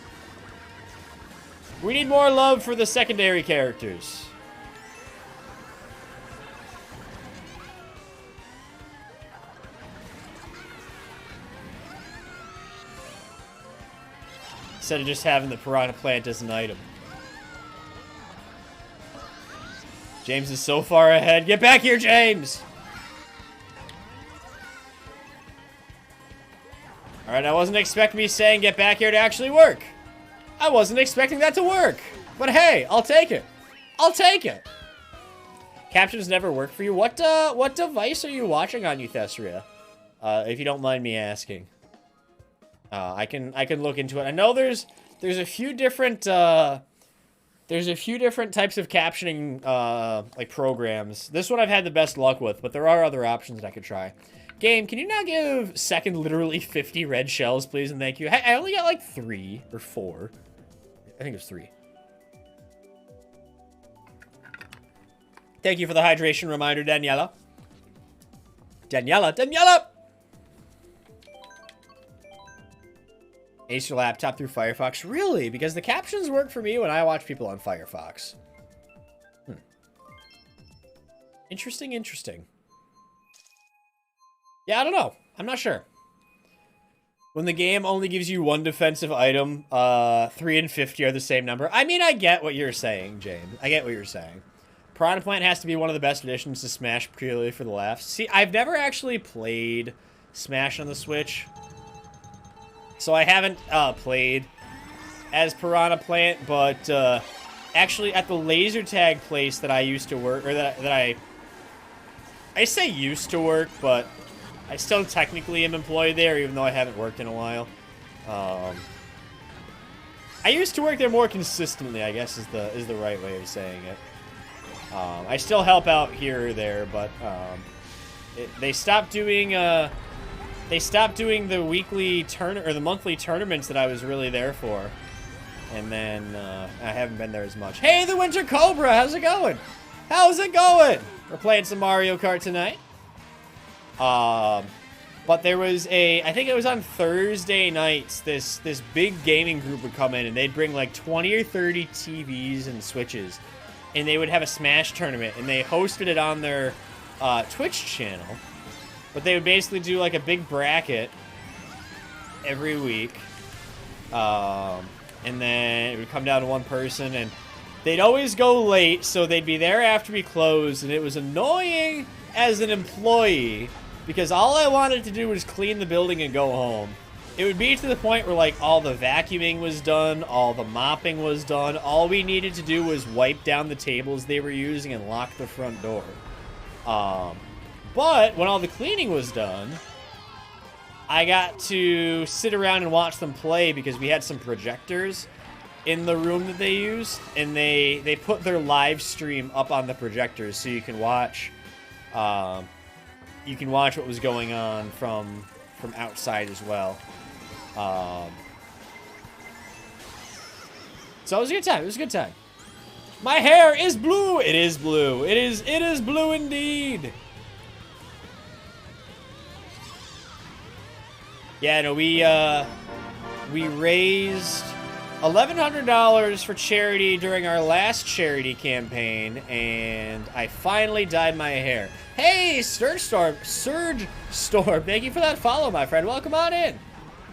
We need more love for the secondary characters. Instead of just having the Piranha Plant as an item. James is so far ahead. Get back here, James! Alright, I wasn't expecting me saying get back here to actually work. I wasn't expecting that to work. But hey, I'll take it. I'll take it. Captions never work for you. What device are you watching on, Euthesria? If you don't mind me asking. I can look into it. I know there's a few different types of captioning like programs. This one I've had the best luck with, but there are other options that I could try. Game, can you now give second literally 50 red shells, please, and thank you. I only got like 3 or 4. I think it was 3. Thank you for the hydration reminder, Daniela. Daniela! Ace your laptop through Firefox. Really? Because the captions work for me when I watch people on Firefox. Interesting, interesting. Yeah, I don't know. I'm not sure. When the game only gives you one defensive item, 3 and 50 are the same number. I mean, I get what you're saying, James. I get what you're saying. Piranha Plant has to be one of the best additions to Smash purely for the laughs. See, I've never actually played Smash on the Switch. So I haven't played as Piranha Plant, but actually at the laser tag place that I used to work, or that I say used to work, but I still technically am employed there, even though I haven't worked in a while. I used to work there more consistently, I guess is the right way of saying it. I still help out here or there, but they stopped doing the weekly or the monthly tournaments that I was really there for, and then I haven't been there as much. Hey, the Winter Cobra, how's it going? How's it going? We're playing some Mario Kart tonight. But there was I think it was on Thursday nights, this big gaming group would come in, and they'd bring like 20 or 30 TVs and Switches, and they would have a Smash tournament, and they hosted it on their Twitch channel. But they would basically do like a big bracket every week, and then it would come down to one person, and they'd always go late, so they'd be there after we closed, and it was annoying as an employee, because all I wanted to do was clean the building and go home. It would be to the point where, like, all the vacuuming was done, all the mopping was done, all we needed to do was wipe down the tables they were using and lock the front door. But when all the cleaning was done, I got to sit around and watch them play, because we had some projectors in the room that they used, and they put their live stream up on the projectors so you can watch what was going on from outside as well. So it was a good time. It was a good time. My hair is blue. It is blue. It is blue indeed. Yeah, no, we raised $1,100 for charity during our last charity campaign, and I finally dyed my hair. Hey, Surge Storm, thank you for that follow, my friend. Welcome on in.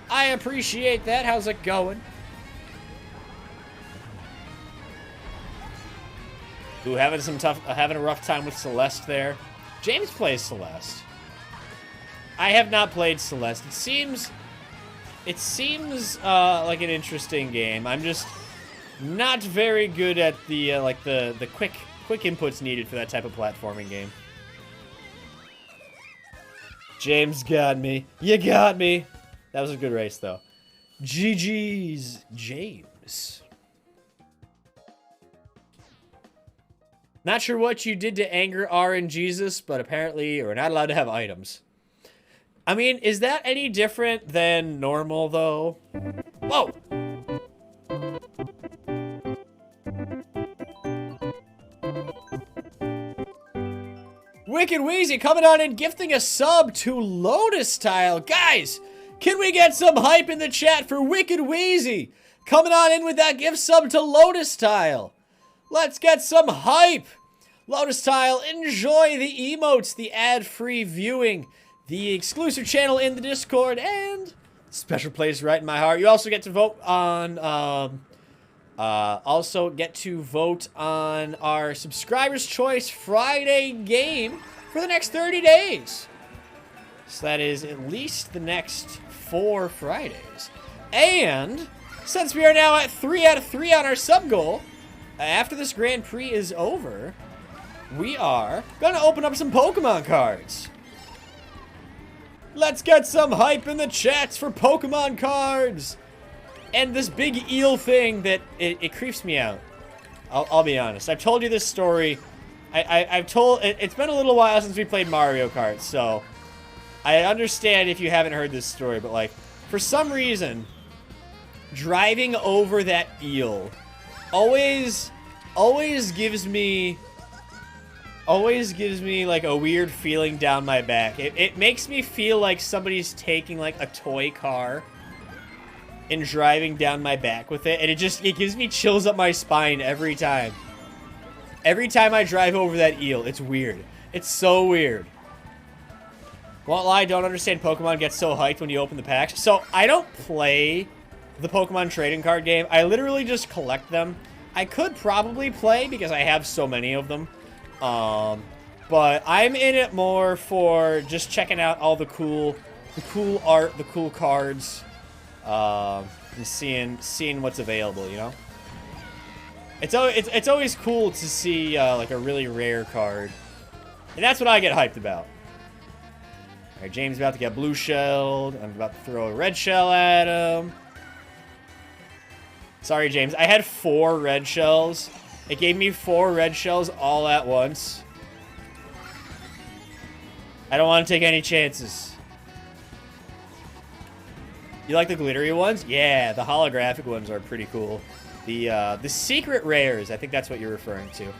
I appreciate that. How's it going? Ooh, having a rough time with Celeste there. James plays Celeste. I have not played Celeste. It seems like an interesting game. I'm just not very good at the the quick inputs needed for that type of platforming game. James got me. You got me. That was a good race, though. GG's, James. Not sure what you did to anger RNGesus, but apparently you're not allowed to have items. I mean, is that any different than normal, though? Whoa! Wicked Wheezy coming on and gifting a sub to Lotus Tile. Guys, can we get some hype in the chat for Wicked Wheezy coming on in with that gift sub to Lotus Tile? Let's get some hype. Lotus Tile, enjoy the emotes, the ad-free viewing, the exclusive channel in the Discord, and special place right in my heart. You also get to vote on our Subscribers Choice Friday game for the next 30 days. So that is at least the next 4 Fridays. And since we are now at 3 out of 3 on our sub goal, after this Grand Prix is over, we are going to open up some Pokemon cards. Let's get some hype in the chats for Pokemon cards. And this big eel thing that it creeps me out. I'll be honest. I've told you this story. It's been a little while since we played Mario Kart, so I understand if you haven't heard this story, but like, for some reason, driving over that eel always gives me like a weird feeling down my back. It makes me feel like somebody's taking like a toy car and driving down my back with it, and it gives me chills up my spine every time. Every time I drive over that eel, it's weird. It's so weird. Won't lie, don't understand Pokemon gets so hyped when you open the packs. So, I don't play the Pokemon trading card game. I literally just collect them. I could probably play because I have so many of them. But I'm in it more for just checking out all the cool art, the cool cards, and seeing what's available, you know? It's always cool to see, like, a really rare card. And that's what I get hyped about. Alright, James about to get blue shelled. I'm about to throw a red shell at him. Sorry, James. I had 4 red shells. It gave me 4 red shells all at once. I don't want to take any chances. You like the glittery ones? Yeah, the holographic ones are pretty cool. The secret rares, I think that's what you're referring to.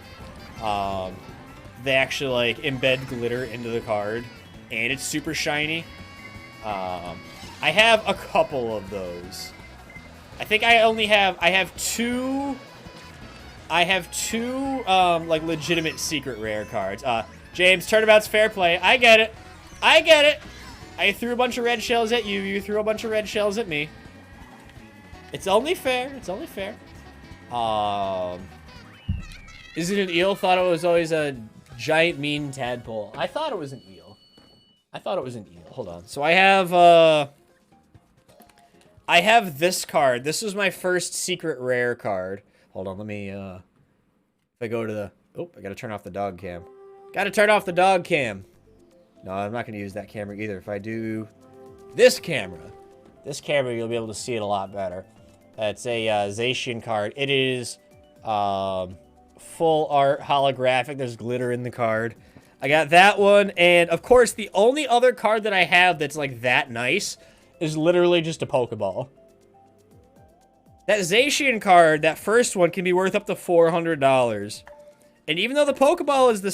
They actually, like, embed glitter into the card. And it's super shiny. I have a couple of those. I think I have two, like, legitimate secret rare cards. James, turnabout's fair play. I get it. I get it. I threw a bunch of red shells at you. You threw a bunch of red shells at me. It's only fair. It's only fair. Is it an eel? Thought it was always a giant mean tadpole. I thought it was an eel. Hold on. So I have this card. This was my first secret rare card. Hold on, let me, if I go to the, oh, I gotta turn off the dog cam. Gotta turn off the dog cam. No, I'm not gonna use that camera either. If I do this camera, you'll be able to see it a lot better. It's a Zacian card. It is full art holographic. There's glitter in the card. I got that one, and of course, the only other card that I have that's like that nice is literally just a Pokeball. That Zacian card, that first one, can be worth up to $400. And even though the Pokeball is the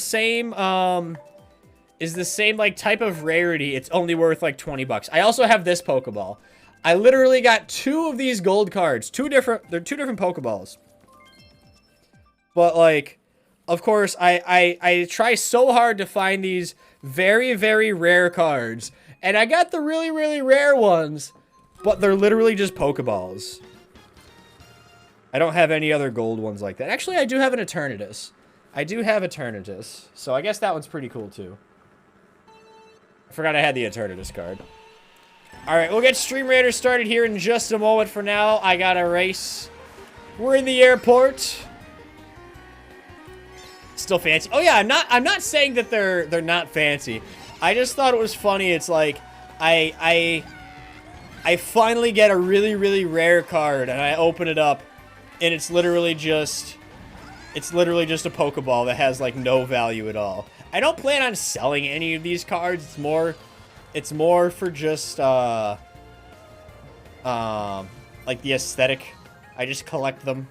same like type of rarity, it's only worth like 20 bucks. I also have this Pokeball. I literally got 2 of these gold cards. They're 2 different Pokeballs. But like, of course, I try so hard to find these very, very rare cards. And I got the really, really rare ones, but they're literally just Pokeballs. I don't have any other gold ones like that. Actually, I do have an Eternatus. So I guess that one's pretty cool, too. I forgot I had the Eternatus card. Alright, we'll get Stream Raiders started here in just a moment. For now, I got a race. We're in the airport. Still fancy. Oh yeah, I'm not saying that they're not fancy. I just thought it was funny. It's like I finally get a really, really rare card and I open it up and it's literally just a Pokeball that has like no value at all. I don't plan on selling any of these cards. It's more for just like the aesthetic. I just collect them.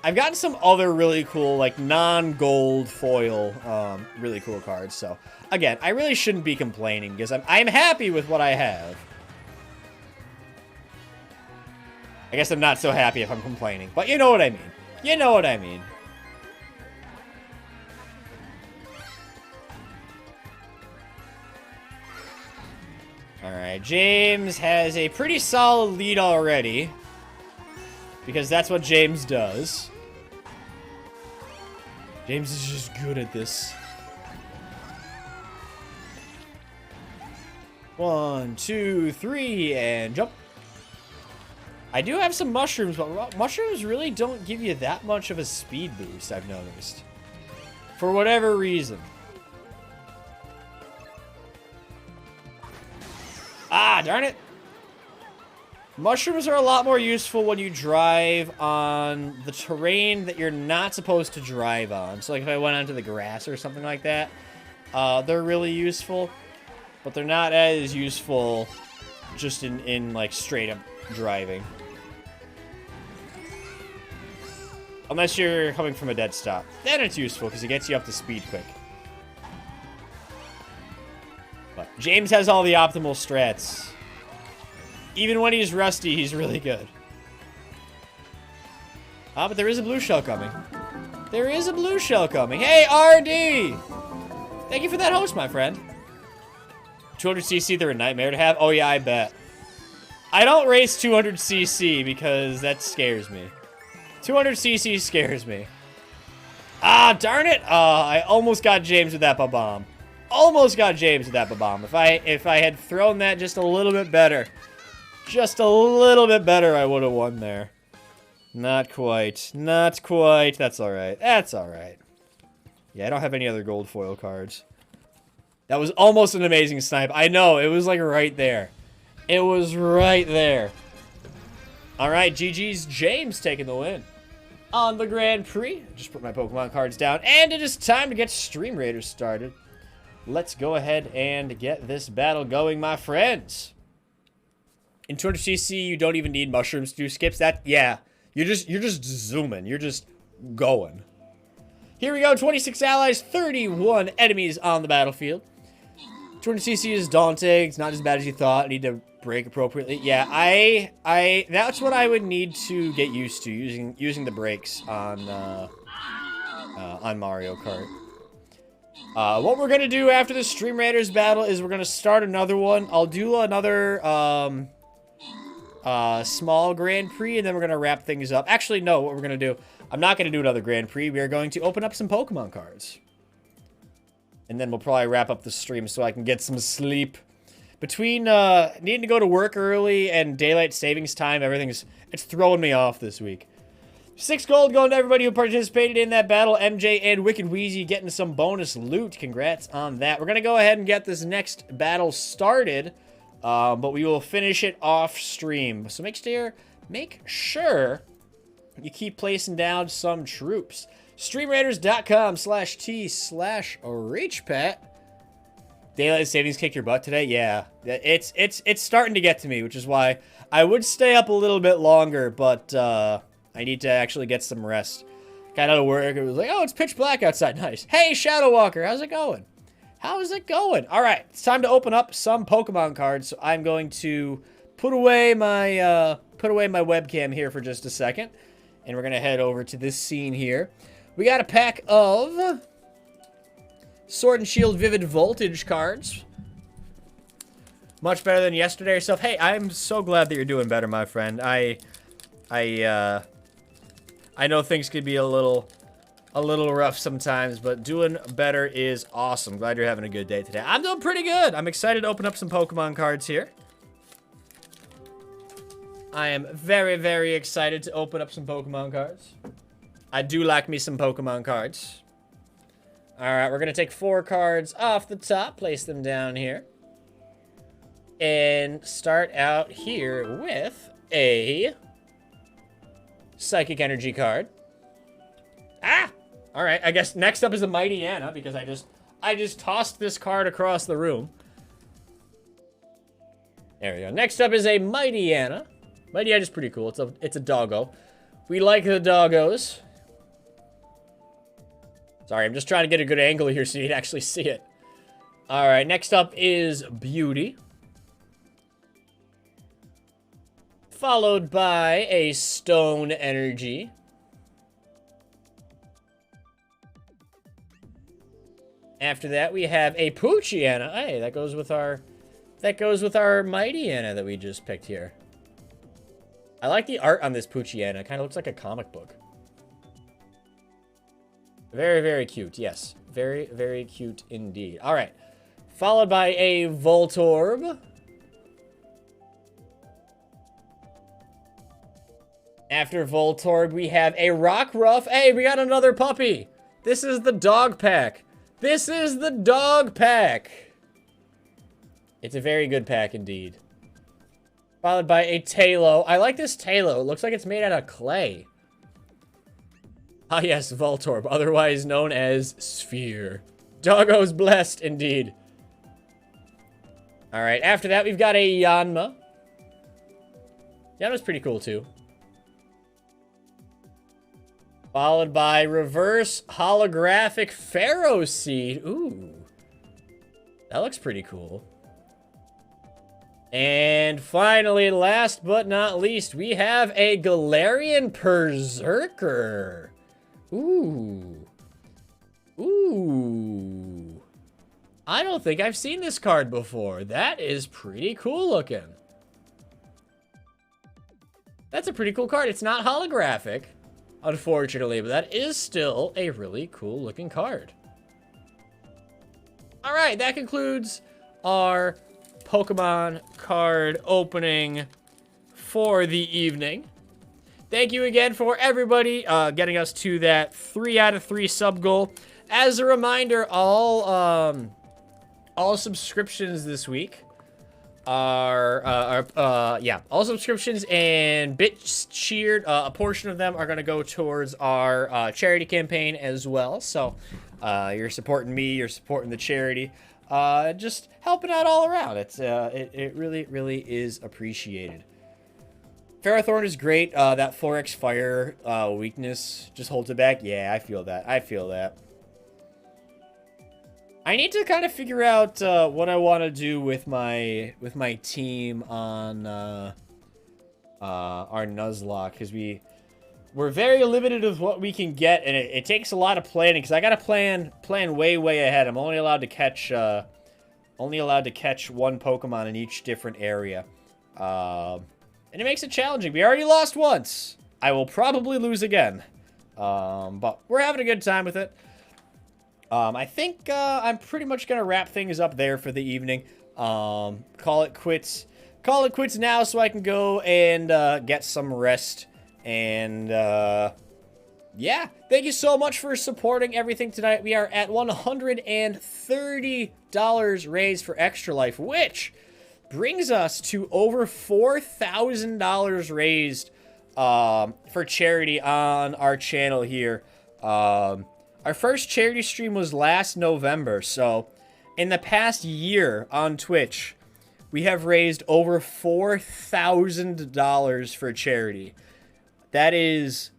I've gotten some other really cool, like, non-gold foil, really cool cards. So, again, I really shouldn't be complaining because I'm happy with what I have. I guess I'm not so happy if I'm complaining, but you know what I mean. You know what I mean. Alright, James has a pretty solid lead already. Because that's what James does. James is just good at this. 1, 2, 3, and jump. I do have some mushrooms, but mushrooms really don't give you that much of a speed boost, I've noticed. For whatever reason. Ah, darn it. Mushrooms are a lot more useful when you drive on the terrain that you're not supposed to drive on. So, like, if I went onto the grass or something like that, they're really useful. But they're not as useful just in like, straight-up driving. Unless you're coming from a dead stop. Then it's useful, because it gets you up to speed quick. But James has all the optimal strats. Even when he's rusty, he's really good. Ah, but there is a blue shell coming. There is a blue shell coming. Hey, RD! Thank you for that host, my friend. 200cc, they're a nightmare to have. Oh, yeah, I bet. I don't race 200cc because that scares me. 200cc scares me. Ah, darn it! I almost got James with that bomb. Almost got James with that bomb. If I had thrown that just a little bit better, I would have won there. Not quite. Not quite. That's all right. That's all right. Yeah, I don't have any other gold foil cards. That was almost an amazing snipe. I know. It was like right there. It was right there. All right, GG's James taking the win on the Grand Prix. Just put my Pokemon cards down, and it is time to get Stream Raiders started. Let's go ahead and get this battle going, my friends. In 200cc, you don't even need mushrooms to do skips. Yeah, you're just zooming. You're just going. Here we go. 26 allies, 31 enemies on the battlefield. 200cc is daunting. It's not as bad as you thought. I need to brake appropriately. Yeah, that's what I would need to get used to, using the brakes on Mario Kart. What we're gonna do after the Stream Raiders battle is we're gonna start another one. I'll do another small Grand Prix, and then we're gonna wrap things up. Actually, no, what we're gonna do, I'm not gonna do another Grand Prix. We are going to open up some Pokemon cards. And then we'll probably wrap up the stream so I can get some sleep. Between needing to go to work early and daylight savings time, it's throwing me off this week. 6 gold going to everybody who participated in that battle. MJ and Wicked Wheezy getting some bonus loot. Congrats on that. We're going to go ahead and get this next battle started. But we will finish it off stream. So make sure you keep placing down some troops. StreamRaiders.com/T/ReachPat. Daylight savings kick your butt today? Yeah. It's starting to get to me, which is why I would stay up a little bit longer, but I need to actually get some rest. Got out of work, it was like, oh, it's pitch black outside. Nice. Hey, Shadow Walker, how's it going? How's it going? All right, it's time to open up some Pokemon cards, so I'm going to put away my webcam here for just a second, and we're going to head over to this scene here. We got a pack of Sword and Shield Vivid Voltage cards. Much better than yesterday yourself. Hey, I'm so glad that you're doing better, my friend. I know things could be a little rough sometimes, but doing better is awesome. Glad you're having a good day today. I'm doing pretty good. I'm excited to open up some Pokemon cards here. I am very, very excited to open up some Pokemon cards. I do like me some Pokemon cards. Alright, we're going to take 4 cards off the top, place them down here, and start out here with a Psychic Energy card. Ah! Alright, I guess next up is a Mighty Anna, because I just tossed this card across the room. There we go. Next up is a Mighty Anna. Mighty Anna's pretty cool. It's a doggo. We like the doggos. Sorry, I'm just trying to get a good angle here so you can actually see it. Alright, next up is Beauty. Followed by a Stone Energy. After that, we have a Poochyena. Hey, that goes with our Mighty Anna that we just picked here. I like the art on this Poochyena. It kind of looks like a comic book. Very, very cute. Yes. Very, very cute indeed. All right. Followed by a Voltorb. After Voltorb, we have a Rockruff. Hey, we got another puppy. This is the dog pack. This is the dog pack. It's a very good pack indeed. Followed by a Tailo. I like this Tailo. It looks like it's made out of clay. Ah yes, Voltorb, otherwise known as Sphere. Doggo's blessed, indeed. Alright, after that we've got a Yanma. Yanma's pretty cool too. Followed by reverse holographic Pharaoh Seed. Ooh. That looks pretty cool. And finally, last but not least, we have a Galarian Berserker. Ooh. Ooh. I don't think I've seen this card before. That is pretty cool looking. That's a pretty cool card. It's not holographic, unfortunately, but that is still a really cool looking card. All right, that concludes our Pokemon card opening for the evening. Thank you again for everybody getting us to that 3 out of 3 sub goal. As a reminder, all subscriptions this week are all subscriptions and bits cheered. A portion of them are going to go towards our charity campaign as well. So you're supporting me, you're supporting the charity, just helping out all around. It really is appreciated. Ferrothorn is great. That 4x fire weakness just holds it back. Yeah, I feel that. I need to kind of figure out what I want to do with my team on our Nuzlocke, because we're very limited of what we can get, and it takes a lot of planning, because I gotta plan way ahead. I'm only allowed to catch one Pokemon in each different area, and it makes it challenging. We already lost once. I will probably lose again, but we're having a good time with it. I think I'm pretty much gonna wrap things up there for the evening. Call it quits now, so I can go and get some rest. And yeah, thank you so much for supporting everything tonight. We are at $130 raised for Extra Life, which brings us to over $4,000 raised for charity on our channel here. Our first charity stream was last November, so in the past year on Twitch, we have raised over $4,000 for charity. That is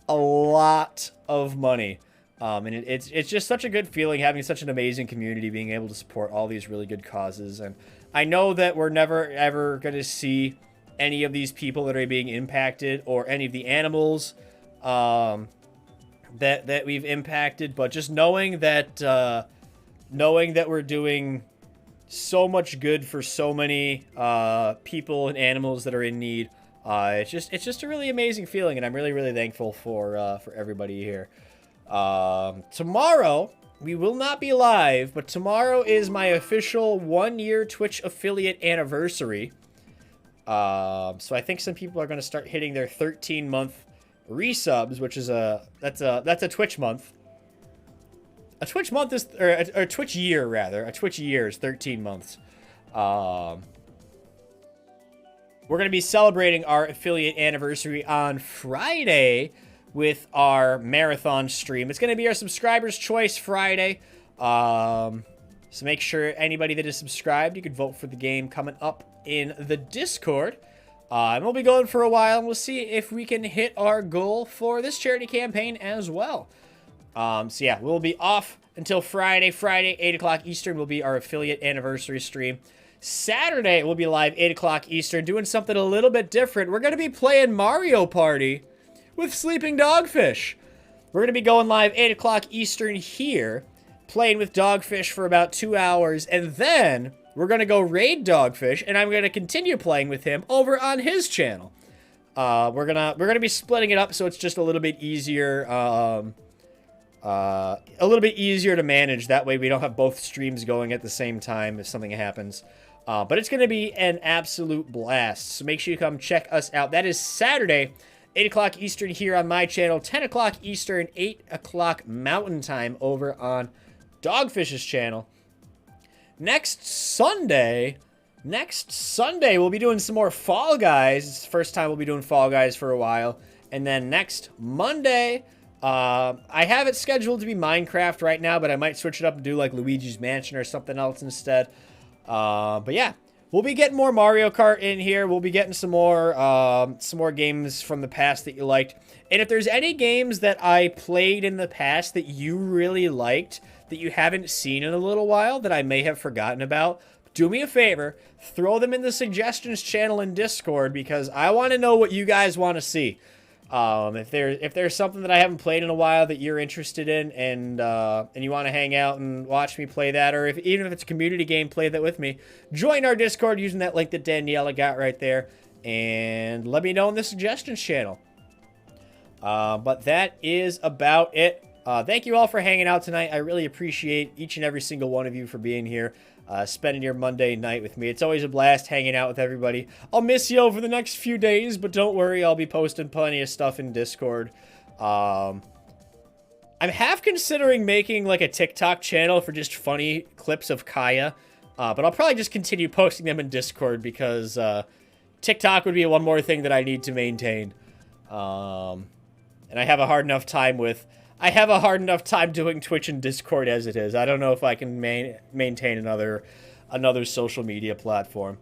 a lot of money, and it's just such a good feeling having such an amazing community, being able to support all these really good causes. And I know that we're never ever going to see any of these people that are being impacted, or any of the animals that we've impacted, but just knowing that we're doing so much good for so many people and animals that are in need, it's just a really amazing feeling, and I'm really thankful for everybody here. Tomorrow we will not be live, but tomorrow is my official 1-year Twitch affiliate anniversary. So I think some people are going to start hitting their 13-month resubs, which is that's a Twitch month. A Twitch month is, or a Twitch year rather. A Twitch year is 13 months. We're gonna be celebrating our affiliate anniversary on Friday with our marathon stream. It's gonna be our subscribers' choice Friday. So make sure anybody that is subscribed, you can vote for the game coming up in the Discord. And we'll be going for a while, and we'll see if we can hit our goal for this charity campaign as well. So yeah, we'll be off until Friday. Friday, 8 o'clock Eastern, will be our affiliate anniversary stream. Saturday, we'll be live 8 o'clock Eastern, doing something a little bit different. We're going to be playing Mario Party with Sleeping Dogfish. We're going to be going live 8 o'clock Eastern here, playing with Dogfish for about 2 hours, and then we're going to go raid Dogfish, and I'm going to continue playing with him over on his channel. We're gonna be splitting it up, so it's just a little bit easier, to manage. That way we don't have both streams going at the same time if something happens. But it's going to be an absolute blast, so make sure you come check us out. That is Saturday, 8 o'clock Eastern here on my channel, 10 o'clock Eastern, 8 o'clock Mountain Time over on Dogfish's channel. Next Sunday, we'll be doing some more Fall Guys. It's the first time we'll be doing Fall Guys for a while. And then next Monday, I have it scheduled to be Minecraft right now, but I might switch it up and do like Luigi's Mansion or something else instead. But yeah, we'll be getting more Mario Kart in here. We'll be getting some more games from the past that you liked. And if there's any games that I played in the past that you really liked, that you haven't seen in a little while, that I may have forgotten about, do me a favor, throw them in the suggestions channel in Discord, because I want to know what you guys want to see. If there's something that I haven't played in a while that you're interested in, and you want to hang out and watch me play that, or even if it's a community game, play that with me, join our Discord using that link that Daniela got right there, and let me know in the suggestions channel. But that is about it. Thank you all for hanging out tonight. I really appreciate each and every single one of you for being here, spending your Monday night with me. It's always a blast hanging out with everybody. I'll miss you over the next few days, but don't worry, I'll be posting plenty of stuff in Discord. I'm half considering making like a TikTok channel for just funny clips of Kaya, but I'll probably just continue posting them in Discord, because TikTok would be one more thing that I need to maintain. And I have a hard enough time doing Twitch and Discord as it is. I don't know if I can maintain another social media platform.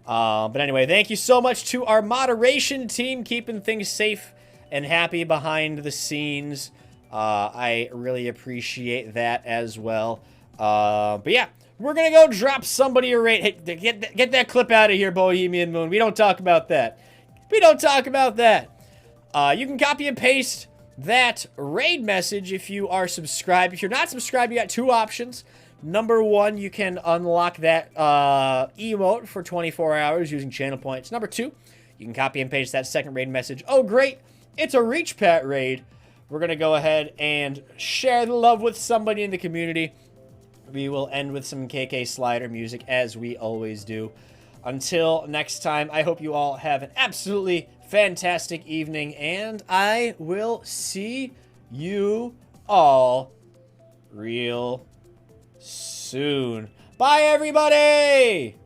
But anyway, thank you so much to our moderation team, keeping things safe and happy behind the scenes. I really appreciate that as well. But yeah, we're gonna go drop somebody a raid. Hey, get that clip out of here, Bohemian Moon. We don't talk about that. We don't talk about that. You can copy and paste that raid message if you are subscribed. If you're not subscribed, you got two options. Number one, you can unlock that emote for 24 hours using channel points. Number two, you can copy and paste that second raid message. Oh, great. It's a Reach Pat raid. We're going to go ahead and share the love with somebody in the community. We will end with some KK Slider music, as we always do. Until next time, I hope you all have an absolutely fantastic evening, and I will see you all real soon. Bye, everybody!